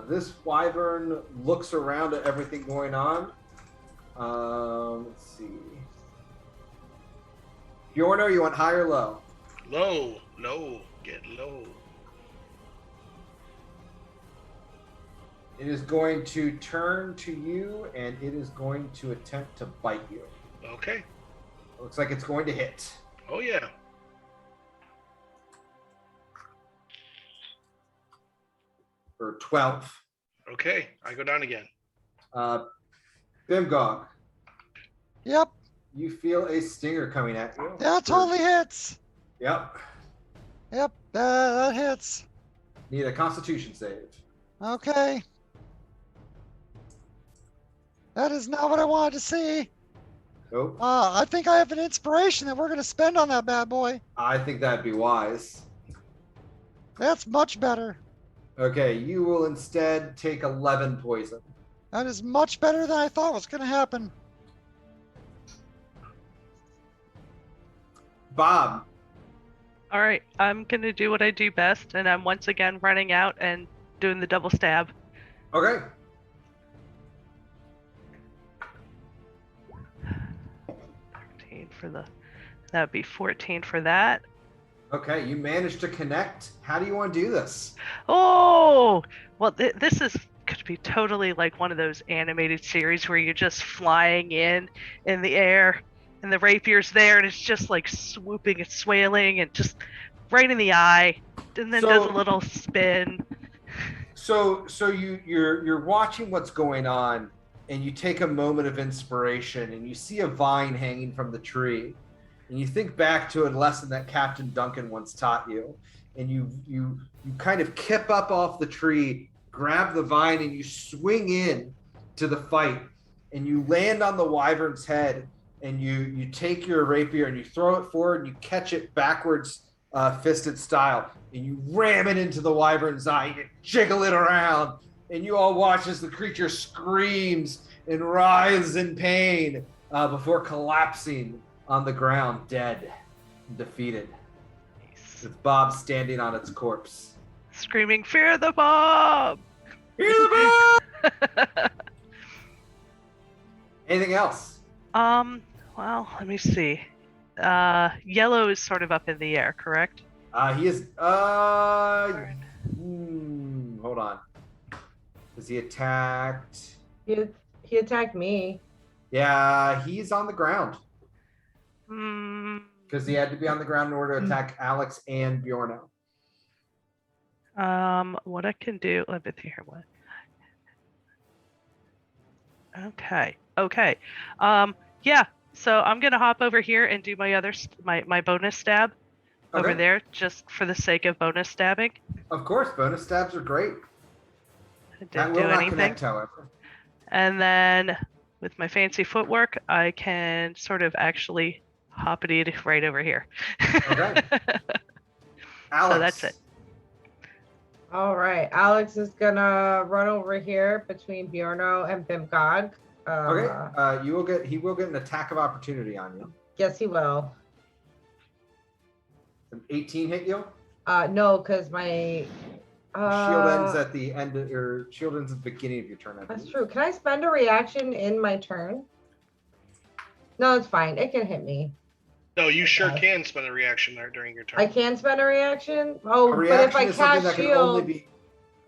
This wyvern looks around at everything going on. Let's see. Bjorno, you want high or low? Low, get low. It is going to turn to you, and it is going to attempt to bite you. Okay. Looks like it's going to hit. Oh yeah. For 12. Okay, I go down again. Bimgog, Yep, you feel a stinger coming at you. that totally hits. Yep. Yep, that hits. Need a constitution save. Okay. That is not what I wanted to see. Nope. I think I have an inspiration that we're going to spend on that bad boy. I think that'd be wise. That's much better. Okay, you will instead take 11 poison. That is much better than I thought was going to happen. Bob, All right, I'm gonna do what I do best, and I'm once again running out and doing the double stab. okay. 13 for the. That would be 14 for that. Okay, you managed to connect. How do you want to do this? Oh, well, this is could be totally like one of those animated series where you're just flying in the air, and the rapier's there, and it's just like swooping and swailing, and just right in the eye, and then does a So- little spin. So you're watching what's going on, and you take a moment of inspiration, and you see a vine hanging from the tree, and you think back to a lesson that Captain Duncan once taught you, and you kind of kip up off the tree, grab the vine, and you swing in to the fight, and you land on the wyvern's head, and you take your rapier and you throw it forward, and you catch it backwards, fisted style, and you ram it into the wyvern's eye, you jiggle it around, and you all watch as the creature screams and writhes in pain before collapsing on the ground, dead and defeated, with Bob standing on its corpse. Screaming, "Fear the mob!" Fear the Bob! Anything else? Well, let me see. Yellow is sort of up in the air, correct? He is. Hold on. Is he attacked? He attacked me. Yeah, he's on the ground Hmm. because he had to be on the ground in order to attack Alex and Bjorno. What I can do, let me see here. What? Okay. Yeah. So I'm gonna hop over here and do my other my bonus stab over Okay. there, just for the sake of bonus stabbing. Of course, bonus stabs are great. It That didn't will do not anything. connect, however. And then with my fancy footwork, I can sort of actually hoppity right over here. Okay. Alex. So that's it. All right, Alex is gonna run over here between Bjorno and Bimgog. Okay. He will get an attack of opportunity on you. Yes, he will. An 18 hit you. No, because my Shield ends at the end of your shield ends at the beginning of your turn. I That's believe. true. Can I spend a reaction in my turn? No, it's fine. It can hit me. No, you sure Okay. can spend a reaction there during your turn. I can spend a reaction. Oh, A but reaction if I is something cast that can only shield, be.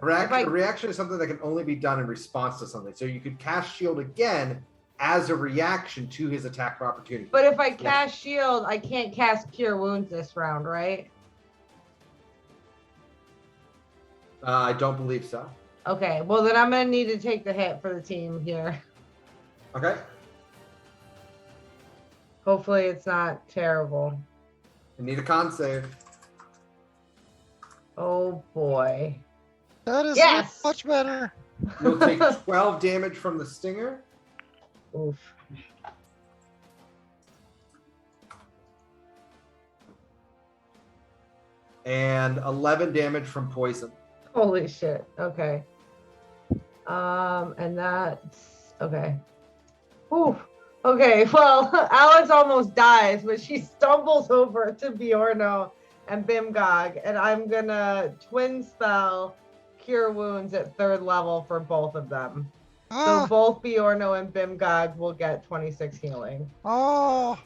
A I- reaction is something that can only be done in response to something. So you could cast shield again as a reaction to his attack of opportunity. but if I Yes. cast shield, I can't cast cure wounds this round, right? I don't believe so. Okay. Well, then I'm gonna need to take the hit for the team here. Okay. Hopefully, it's not terrible. You need a con save. Oh boy. That is Yes! much better. You'll take 12 damage from the stinger. Oof. And 11 damage from poison. Holy shit. Okay. And that's okay. Ooh. Okay. Well, Alex almost dies, but she stumbles over to Bjorno and Bimgog, and I'm gonna twin spell cure wounds at 3rd level for both of them. So Ah, both Bjorno and Bimgog will get 26 healing. oh,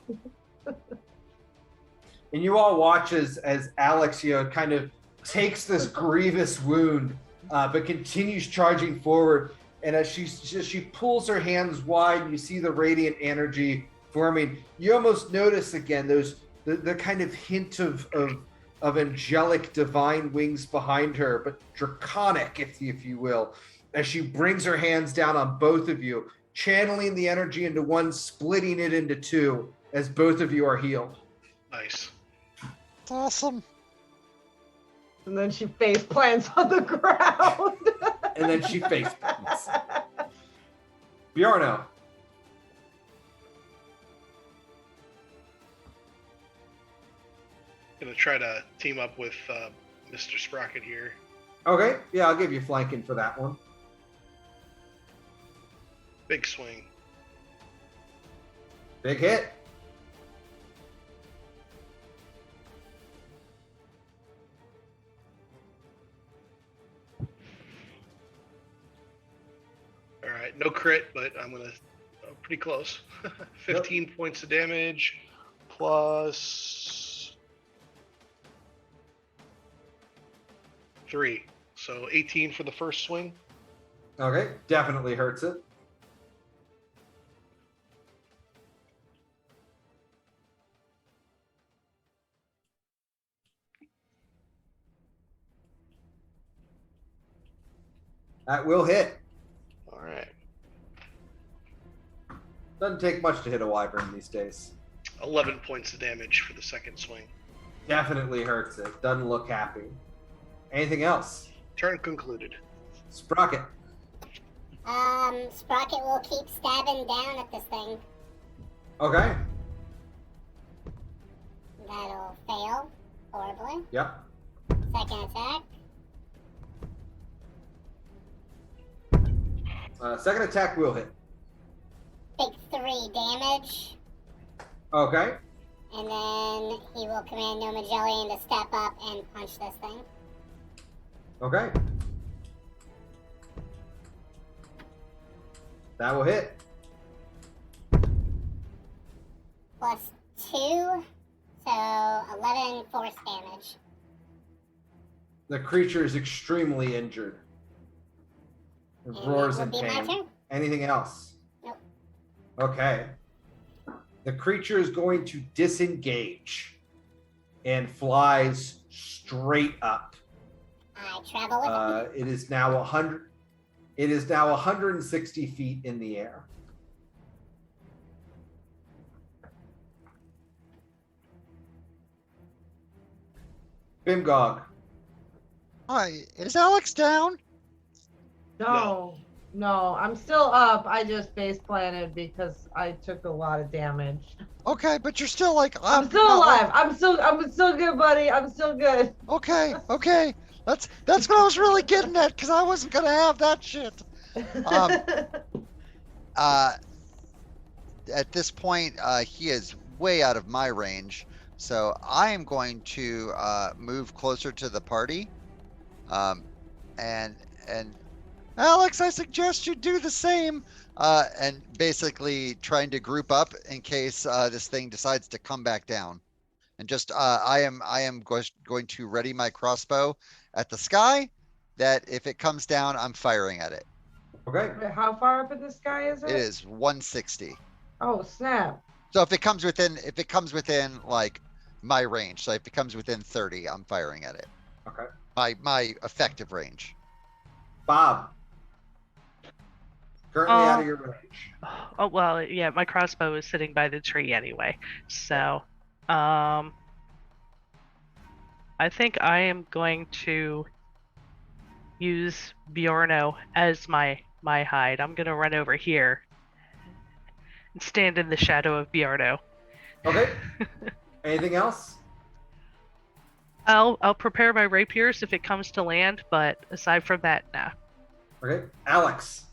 And you all watch as Alex, kind of takes this grievous wound, but continues charging forward. And as she pulls her hands wide, you see the radiant energy forming. You almost notice again the kind of hint of angelic divine wings behind her, but draconic, if you will, as she brings her hands down on both of you, channeling the energy into one, splitting it into two, as both of you are healed. Nice. it's awesome. And then she face plants on the ground. And then she face plants. Bjorno. Gonna try to team up with Mr. Sprocket here. Okay, yeah, I'll give you flanking for that one. Big swing. Big hit. All right, no crit, but I'm gonna pretty close. 15 points of damage plus 3, so 18 for the first swing. Okay, definitely hurts it. That will hit. All right, Doesn't take much to hit a wyvern these days. 11 points of damage for the second swing. Definitely hurts it. Doesn't look happy. Anything else? Turn concluded. Sprocket. Sprocket will keep stabbing down at this thing. Okay. That'll fail horribly. Yep. Second attack. Second attack will hit. Take 3 damage. Okay. And then he will command Nomagellion to step up and punch this thing. Okay. That will hit. Plus 2. So 11 force damage. The creature is extremely injured. It And roars that in will be my pain. turn. Anything else? Nope. Okay. The creature is going to disengage and flies straight up. I travel with him. It is now 100. It is now 160 feet in the air. Bimgog. Hi, is Alex down? No, I'm still up. I just face planted because I took a lot of damage. Okay, but you're still like up. I'm still not like- alive. I'm still good, buddy. I'm still good. Okay. That's what I was really getting at because I wasn't gonna have that shit. At this point, he is way out of my range, so I am going to move closer to the party, and Alex, I suggest you do the same. and basically trying to group up in case this thing decides to come back down. And just I am going to ready my crossbow at the sky, that if it comes down, I'm firing at it. Okay. Wait, how far up in the sky is it? It is 160. Oh, snap. So if it comes within like my range, so if it comes within 30, I'm firing at it. Okay. My effective range. Bob. Currently out of your range. Oh well, yeah, my crossbow is sitting by the tree anyway. So, I think I am going to use Bjorno as my hide. I'm gonna run over here and stand in the shadow of Bjorno. Okay. Anything else? I'll prepare my rapiers if it comes to land, but aside from that, nah. Okay. Alex.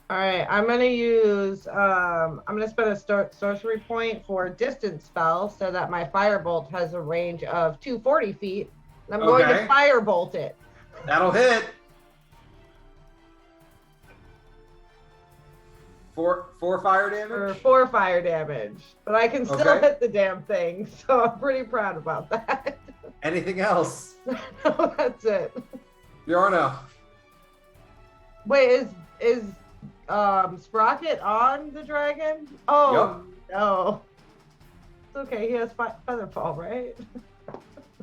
All right, I'm gonna use. I'm gonna spend a sorcery point for a distance spell so that my firebolt has a range of 240 feet. And I'm going to Okay. firebolt it. That'll hit. Four fire For damage. 4 fire damage, but I can still Okay. hit the damn thing, so I'm pretty proud about that. Anything else? No, that's it. Bjorno. Wait, is Sprocket on the dragon? Oh no, it's okay. He has featherfall, right?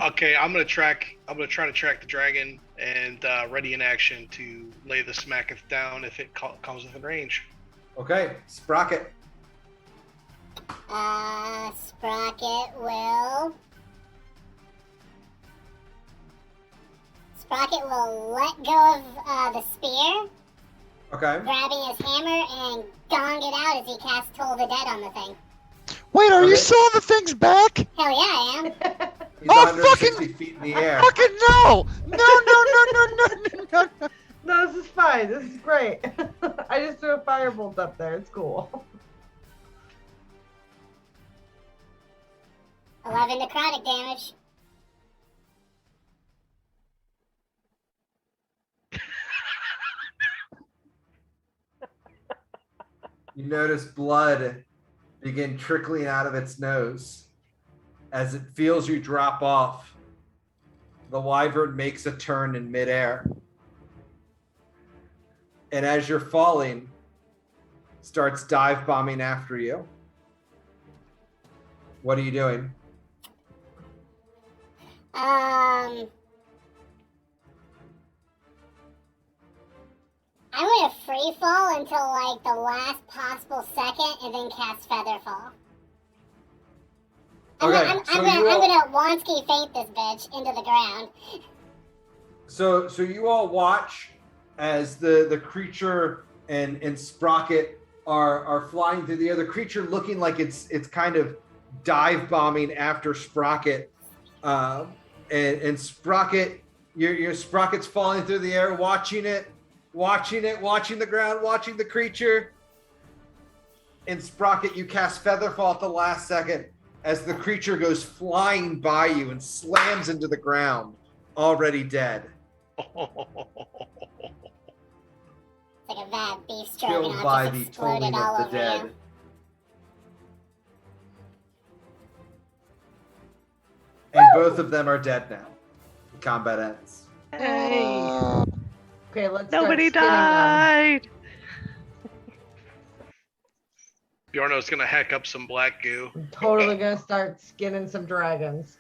Okay, I'm gonna try to track the dragon and ready in action to lay the smacketh down if it comes within range. Okay. Sprocket. Sprocket will let go of the spear, Okay. grabbing his hammer and gong it out as he casts Toll the Dead on the thing. Wait, are you Okay. still on the thing's back? Hell yeah, I am. He's Oh, 160 feet in the air. Fucking no! No! No, this is fine. This is great. I just threw a firebolt up there. It's cool. 11 necrotic damage. You notice blood begin trickling out of its nose. As it feels you drop off, the wyvern makes a turn in midair. And as you're falling, starts dive bombing after you. What are you doing? I'm gonna free fall until like the last possible second and then cast Featherfall. I'm Okay, gonna Wansky feint this bitch into the ground. So you all watch as the creature and Sprocket are flying through the air. The creature looking like it's kind of dive bombing after Sprocket, and Sprocket, your Sprocket's falling through the air, watching the ground, watching the creature. And Sprocket, you cast Featherfall at the last second as the creature goes flying by you and slams into the ground, already dead. It's like a bad beef Killed stroganoff by just the exploded tolling all of the over dead. you. And both of them are dead now. The combat ends. Hey, Okay, let's. start nobody skinning them. died. Bjorno's gonna hack up some black goo. I'm totally gonna start skinning some dragons.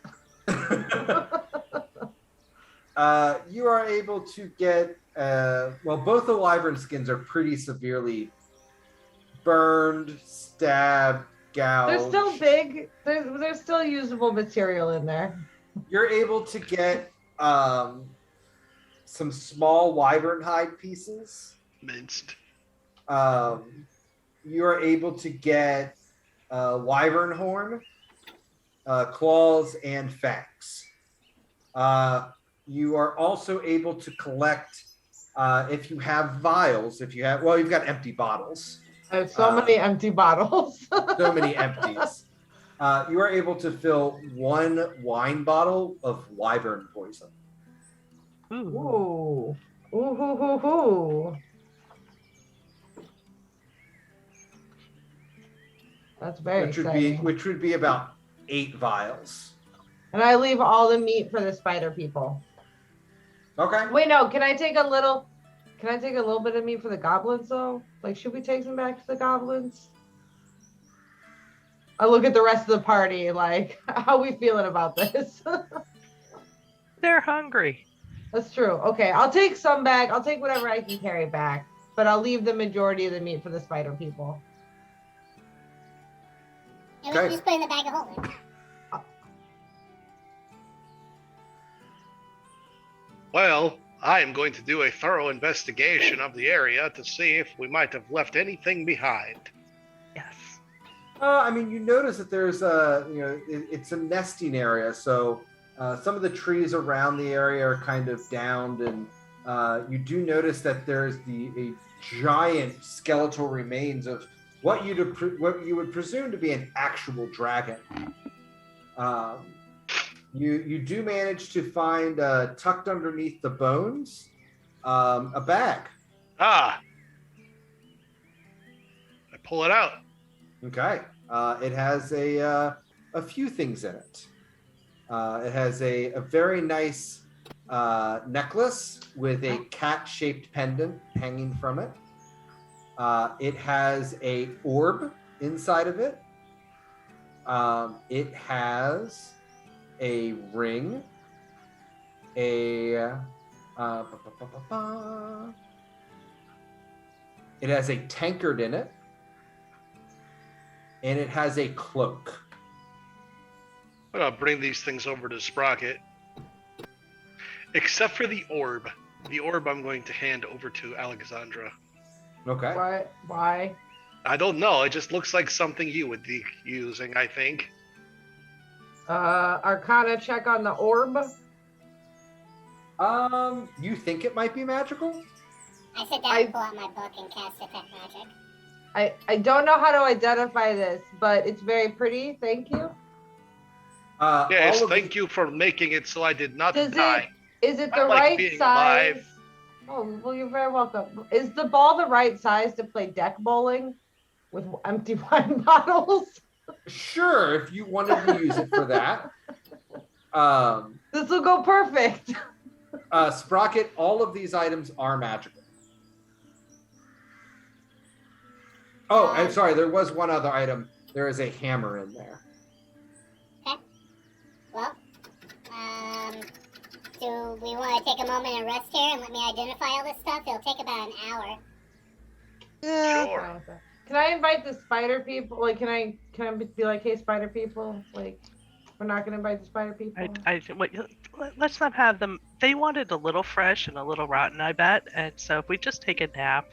You are able to get, both the wyvern skins are pretty severely burned, stabbed, gouged. They're still big. There's still usable material in there. You're able to get some small wyvern hide pieces. Minced. You are able to get wyvern horn, claws, and fangs. You are also able to collect, if you have vials, you've got empty bottles. I have so many empty bottles. So many empties. You are able to fill one wine bottle of wyvern poison. Ooh. Ooh, hoo, hoo, hoo. That's very exciting. Which would be about 8 vials. And I leave all the meat for the spider people. Okay. Wait, no, can I take a little bit of meat for the goblins though? Like, should we take some back to the goblins? I look at the rest of the party like, how are we feeling about this? They're hungry. That's true. Okay, I'll take some back. I'll take whatever I can carry back, but I'll leave the majority of the meat for the spider people. And we can just put it in the bag of holding. Well, I am going to do a thorough investigation of the area to see if we might have left anything behind. Yes. I mean, you notice that there's it's a nesting area, so some of the trees around the area are kind of downed, and you do notice that there's a giant skeletal remains of what you would presume to be an actual dragon. You do manage to find tucked underneath the bones a bag. Ah! I pull it out. Okay. It has a few things in it. It has a very nice necklace with a cat-shaped pendant hanging from it. It has a orb inside of it. It has a ring. It has a tankard in it. And it has a cloak. I'm gonna bring these things over to Sprocket. Except for the orb. The orb I'm going to hand over to Alexandra. Okay. Why? I don't know. It just looks like something you would be using, I think. Arcana check on the orb. You think it might be magical? I sit down and pull out my book and cast Detect Magic. I don't know how to identify this, but it's very pretty. Thank you. Yes, thank you for making it so I did not die. Is it I the like right being size? alive. Oh, well, you're very welcome. Is the ball the right size to play deck bowling with empty wine bottles? Sure, if you wanted to use it for that. This will go perfect. Sprocket, all of these items are magical. Oh, I'm sorry, there was one other item. There is a hammer in there. Okay. Well, do we want to take a moment and rest here and let me identify all this stuff? It'll take about an hour. Yeah. Sure. Can I invite the spider people? Like, can I be like, hey, spider people? Like, we're not gonna invite the spider people. Let's not have them. They wanted a little fresh and a little rotten, I bet. And so if we just take a nap,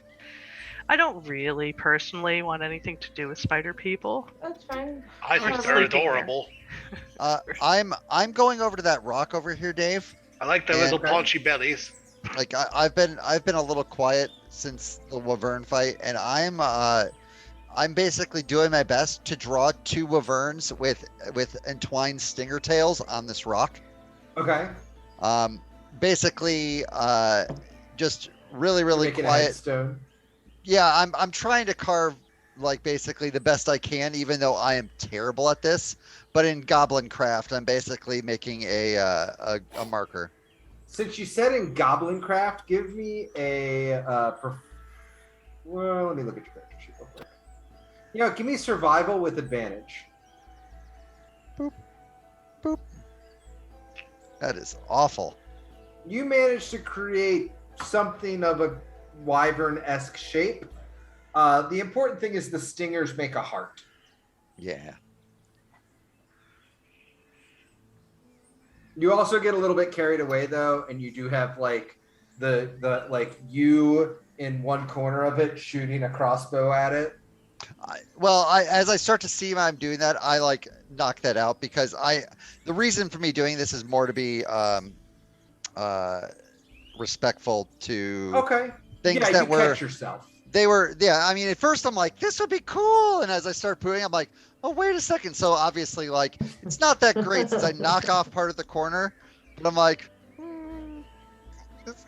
I don't really personally want anything to do with spider people. That's fine. I think they're adorable. I'm going over to that rock over here, Dave. I like their little paunchy bellies. Like I've been a little quiet since the Wyvern fight, and I'm basically doing my best to draw 2 wyverns with entwined stinger tails on this rock. Okay. Basically, just really quiet. Headstone. Yeah, I'm trying to carve like basically the best I can, even though I am terrible at this. But in Goblin Craft, I'm basically making a marker. Since you said in Goblin Craft, give me a well, let me look at your character sheet real quick. Give me survival with advantage. Boop. Boop. That is awful. You managed to create something of a wyvern-esque shape. The important thing is the stingers make a heart. Yeah. You also get a little bit carried away though, and you do have like the like you in one corner of it shooting a crossbow at it. As I start to see him, I'm doing that. I like knock that out because the reason for me doing this is more to be respectful to Okay. things Yeah, that you were catch yourself. I mean, at first I'm like, this would be cool, and as I start putting, I'm like, oh, wait a second. So obviously, like, it's not that great since I knock off part of the corner, but I'm like,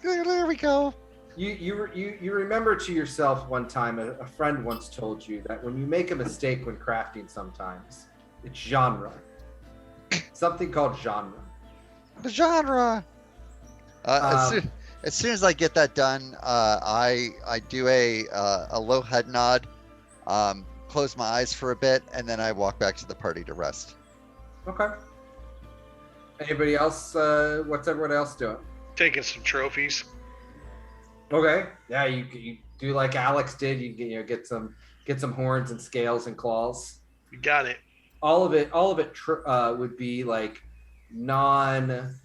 there we go. You remember to yourself one time, a friend once told you that when you make a mistake when crafting, sometimes it's genre. Something called genre. The genre. As soon as I get that done, I do a low head nod, close my eyes for a bit, and then I walk back to the party to rest. Okay. Anybody else? What's everyone else doing? Taking some trophies. Okay. Yeah, you do like Alex did. You get some horns and scales and claws. You got it. All of it would be like non.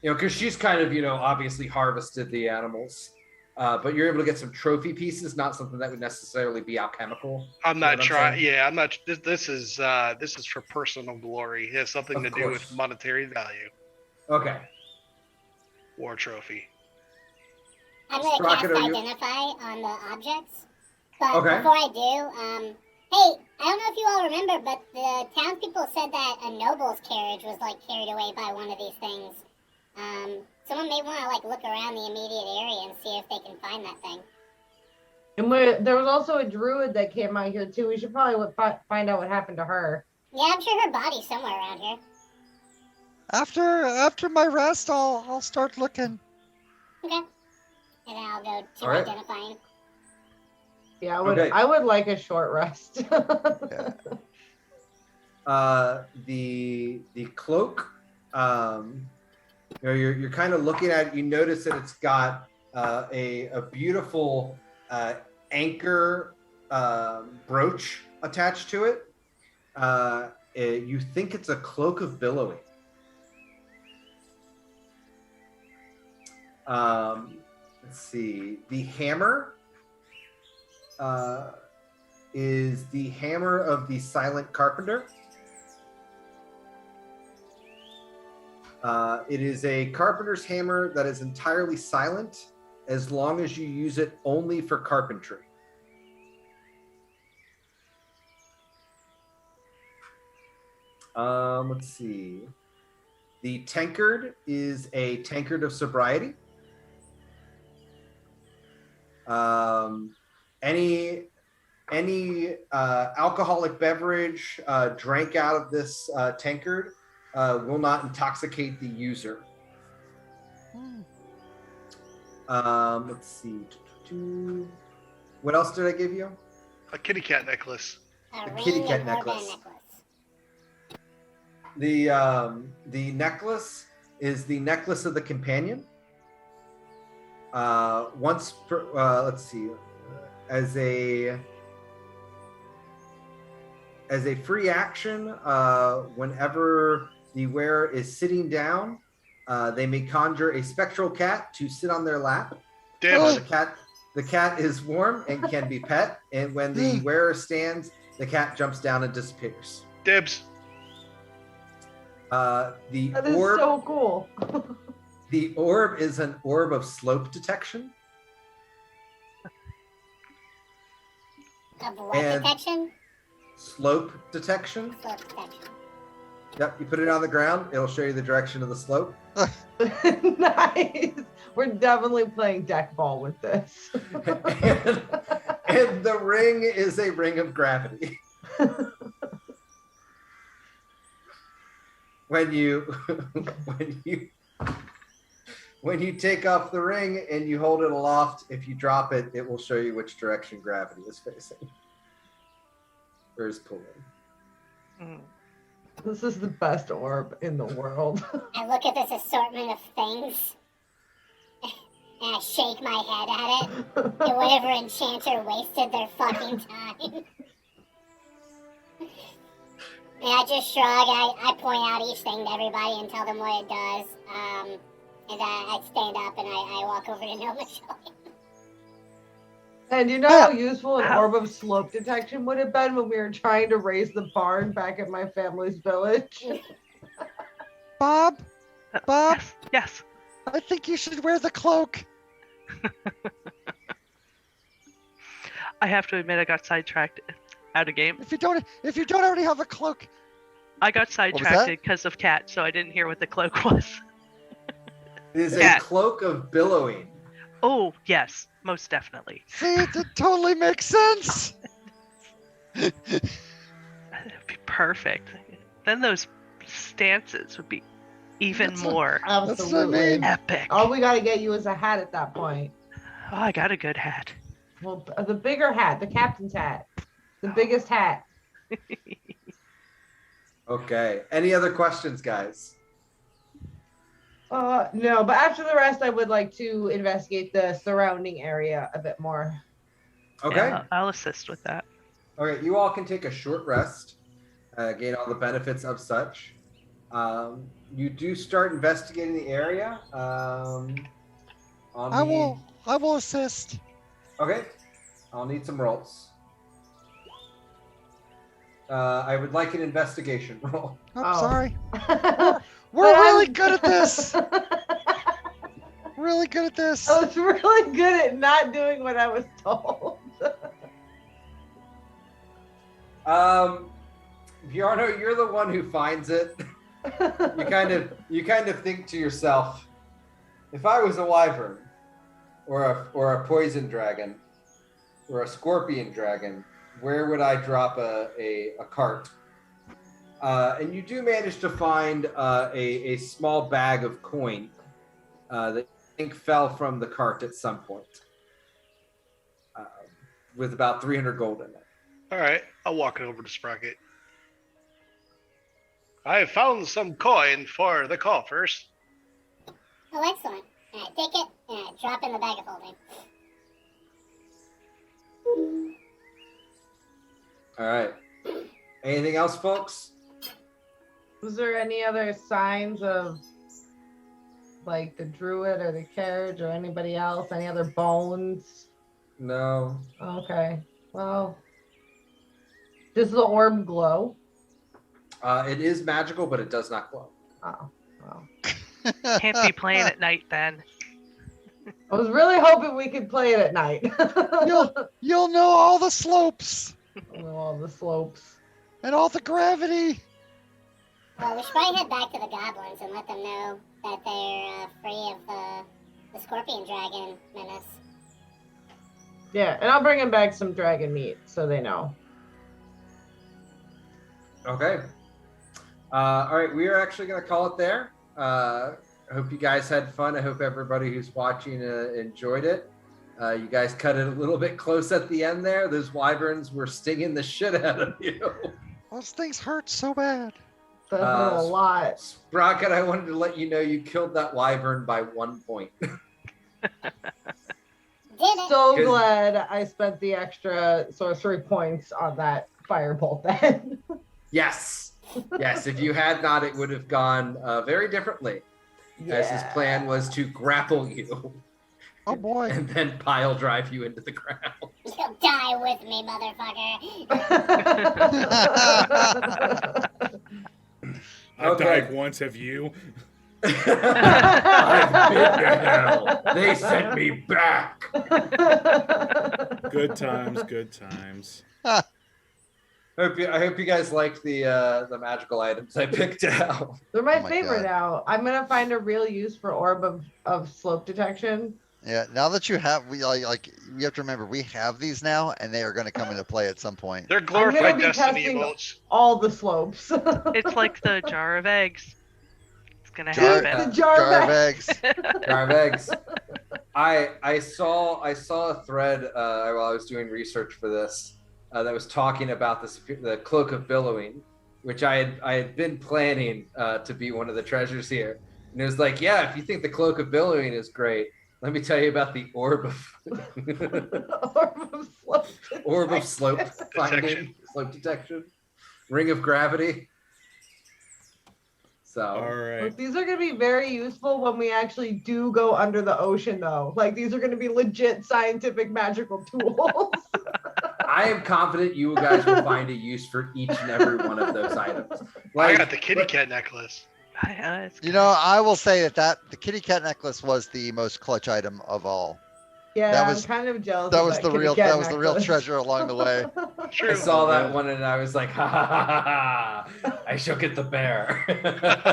Because she's kind of obviously harvested the animals, but you're able to get some trophy pieces, not something that would necessarily be alchemical. I'm not trying. saying? Yeah, I'm not. This is for personal glory. It has something Of to do with course. monetary value. Okay. War trophy. I'm gonna Sprocket, cast are you- Identify on the objects. But Okay. before I do, hey, I don't know if you all remember, but the townspeople said that a noble's carriage was like carried away by one of these things. Someone may want to like look around the immediate area and see if they can find that thing. And there was also a druid that came out here too. We should probably find out what happened to her. Yeah, I'm sure her body's somewhere around here. After my rest, I'll start looking. Okay. And then I'll go to All right. identifying. Yeah, I would. Okay. I would like a short rest. The cloak. You're kind of looking at it. You notice that it's got a beautiful anchor brooch attached to it. You think it's a cloak of billowing. Let's see. The hammer is the hammer of the silent carpenter. It is a carpenter's hammer that is entirely silent as long as you use it only for carpentry. Let's see. The tankard is a tankard of sobriety. Any alcoholic beverage drank out of this tankard will not intoxicate the user. Let's see. What else did I give you? A kitty cat necklace. A The kitty ring cat and hairband necklace. The necklace is the necklace of the companion. Let's see. As a free action, whenever the wearer is sitting down, they may conjure a spectral cat to sit on their lap. Dibs. The cat is warm and can be pet, and when the wearer stands, the cat jumps down and disappears. Dibs. The That is orb, so cool. the orb is an orb of slope detection. Of what And- detection? Slope detection. Slope detection. Yep, you put it on the ground, it'll show you the direction of the slope. Nice. We're definitely playing deck ball with this. and the ring is a ring of gravity. when you take off the ring and you hold it aloft, if you drop it, it will show you which direction gravity is facing or is pulling. This is the best orb in the world. I look at this assortment of things and I shake my head at it. And whatever enchanter wasted their fucking time. And I just shrug. I point out each thing to everybody and tell them what it does. And I stand up and I walk over to Gnome Michelle. And you know how useful an How- orb of slope detection would have been when we were trying to raise the barn back at my family's village? Bob, Bob, Yes, yes. I think you should wear the cloak. I have to admit, I got sidetracked out of game. If you don't already have a cloak, I got was sidetracked that? because of Cat, so I didn't hear what the cloak was. It is a Cat. cloak of billowing. Oh, yes, most definitely. see, it totally makes sense. That'd be perfect. Then those stances would be even That's what- more That's what I Absolutely. mean. epic. All we got to get you is a hat at that point. Oh, I got a good hat. Well, the bigger hat, the captain's hat, the biggest hat. Okay. Any other questions, guys? No, but after the rest, I would like to investigate the surrounding area a bit more. Okay. Yeah, I'll assist with that. Okay. You all can take a short rest, gain all the benefits of such. You do start investigating the area. I will assist. Okay. I'll need some rolls. I would like an investigation roll. I'm Oh. sorry. I We're But really I'm- good at this. Really good at this. was really good at not doing what I was told. Bjarno, you're the one who finds it. You kind of think to yourself, if I was a wyvern, or a poison dragon, or a scorpion dragon, where would I drop a cart? And you do manage to find a small bag of coin that I think fell from the cart at some point, with about 300 gold in it. All right, I'll walk it over to Sprocket. I have found some coin for the coffers. Oh, excellent. And I take it and I drop in the bag of holding. All right. Anything else, folks? Was there any other signs of like the druid or the carriage or anybody else? Any other bones? No. Okay. Well, does the orb glow? It is magical, but it does not glow. Oh, well. Can't be playing at night then. I was really hoping we could play it at night. You'll know all the slopes All the slopes. and all the gravity. Well, we should probably head back to the goblins and let them know that they're free of the scorpion dragon menace. Yeah, and I'll bring him back some dragon meat so they know. Okay. All right, we are actually going to call it there. I hope you guys had fun. I hope everybody who's watching enjoyed it. You guys cut it a little bit close at the end there. Those wyverns were stinging the shit out of you. Those things hurt so bad. That hurt a lot. Sprocket, I wanted to let you know you killed that wyvern by 1 point. Did it? So Good. glad I spent the extra sorcery points on that firebolt then. Yes. Yes, if you had not, it would have gone very differently. As his plan was to grapple you Oh boy. and then pile drive you into the ground. You'll die with me, motherfucker. I've Okay. died once, have you? I've been to hell. They sent me back. Good times, good times. I hope you guys liked the magical items I picked out. They're my Oh my favorite God. now. I'm gonna find a real use for orb of slope detection. Yeah, now that you have, you have to remember, we have these now, and they are going to come into play at some point. They're gonna glorified be Destiny testing- emotes. All the slopes. It's like the jar of eggs. It's gonna Jar- happen. The jar Jar of of eggs. Jar of eggs. I saw a thread while I was doing research for this that was talking about the cloak of billowing, which I had been planning to be one of the treasures here. And it was like, yeah, if you think the cloak of billowing is great, let me tell you about the orb of orb of slope. orb of slope Detection. finding, slope detection. ring of gravity. So All right. Look, these are going to be very useful when we actually do go under the ocean, though. Like, these are going to be legit scientific magical tools. I am confident you guys will find a use for each and every one of those items. I got the kitty cat necklace. You know, I will say that the kitty cat necklace was the most clutch item of all. Yeah, That I'm was- kind of jealous. That of was the kitty real cat that was the real necklace. treasure along the way. True. I saw that one and I was like, ha ha ha ha ha. I shall get the bear.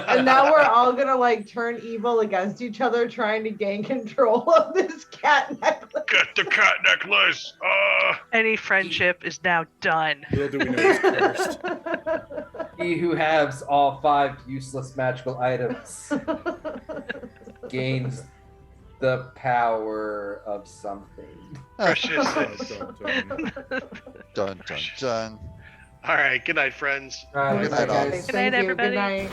And now we're all gonna like turn evil against each other, trying to gain control of this cat necklace. Get the cat necklace. Any friendship is now done. Little do we know who's cursed. He who has all 5 useless magical items gains the power of something. Precious. Dun, dun, dun. Dun dun dun. All right. Good night, friends. All right, Good night, all. guys. Thank you. everybody. Good night.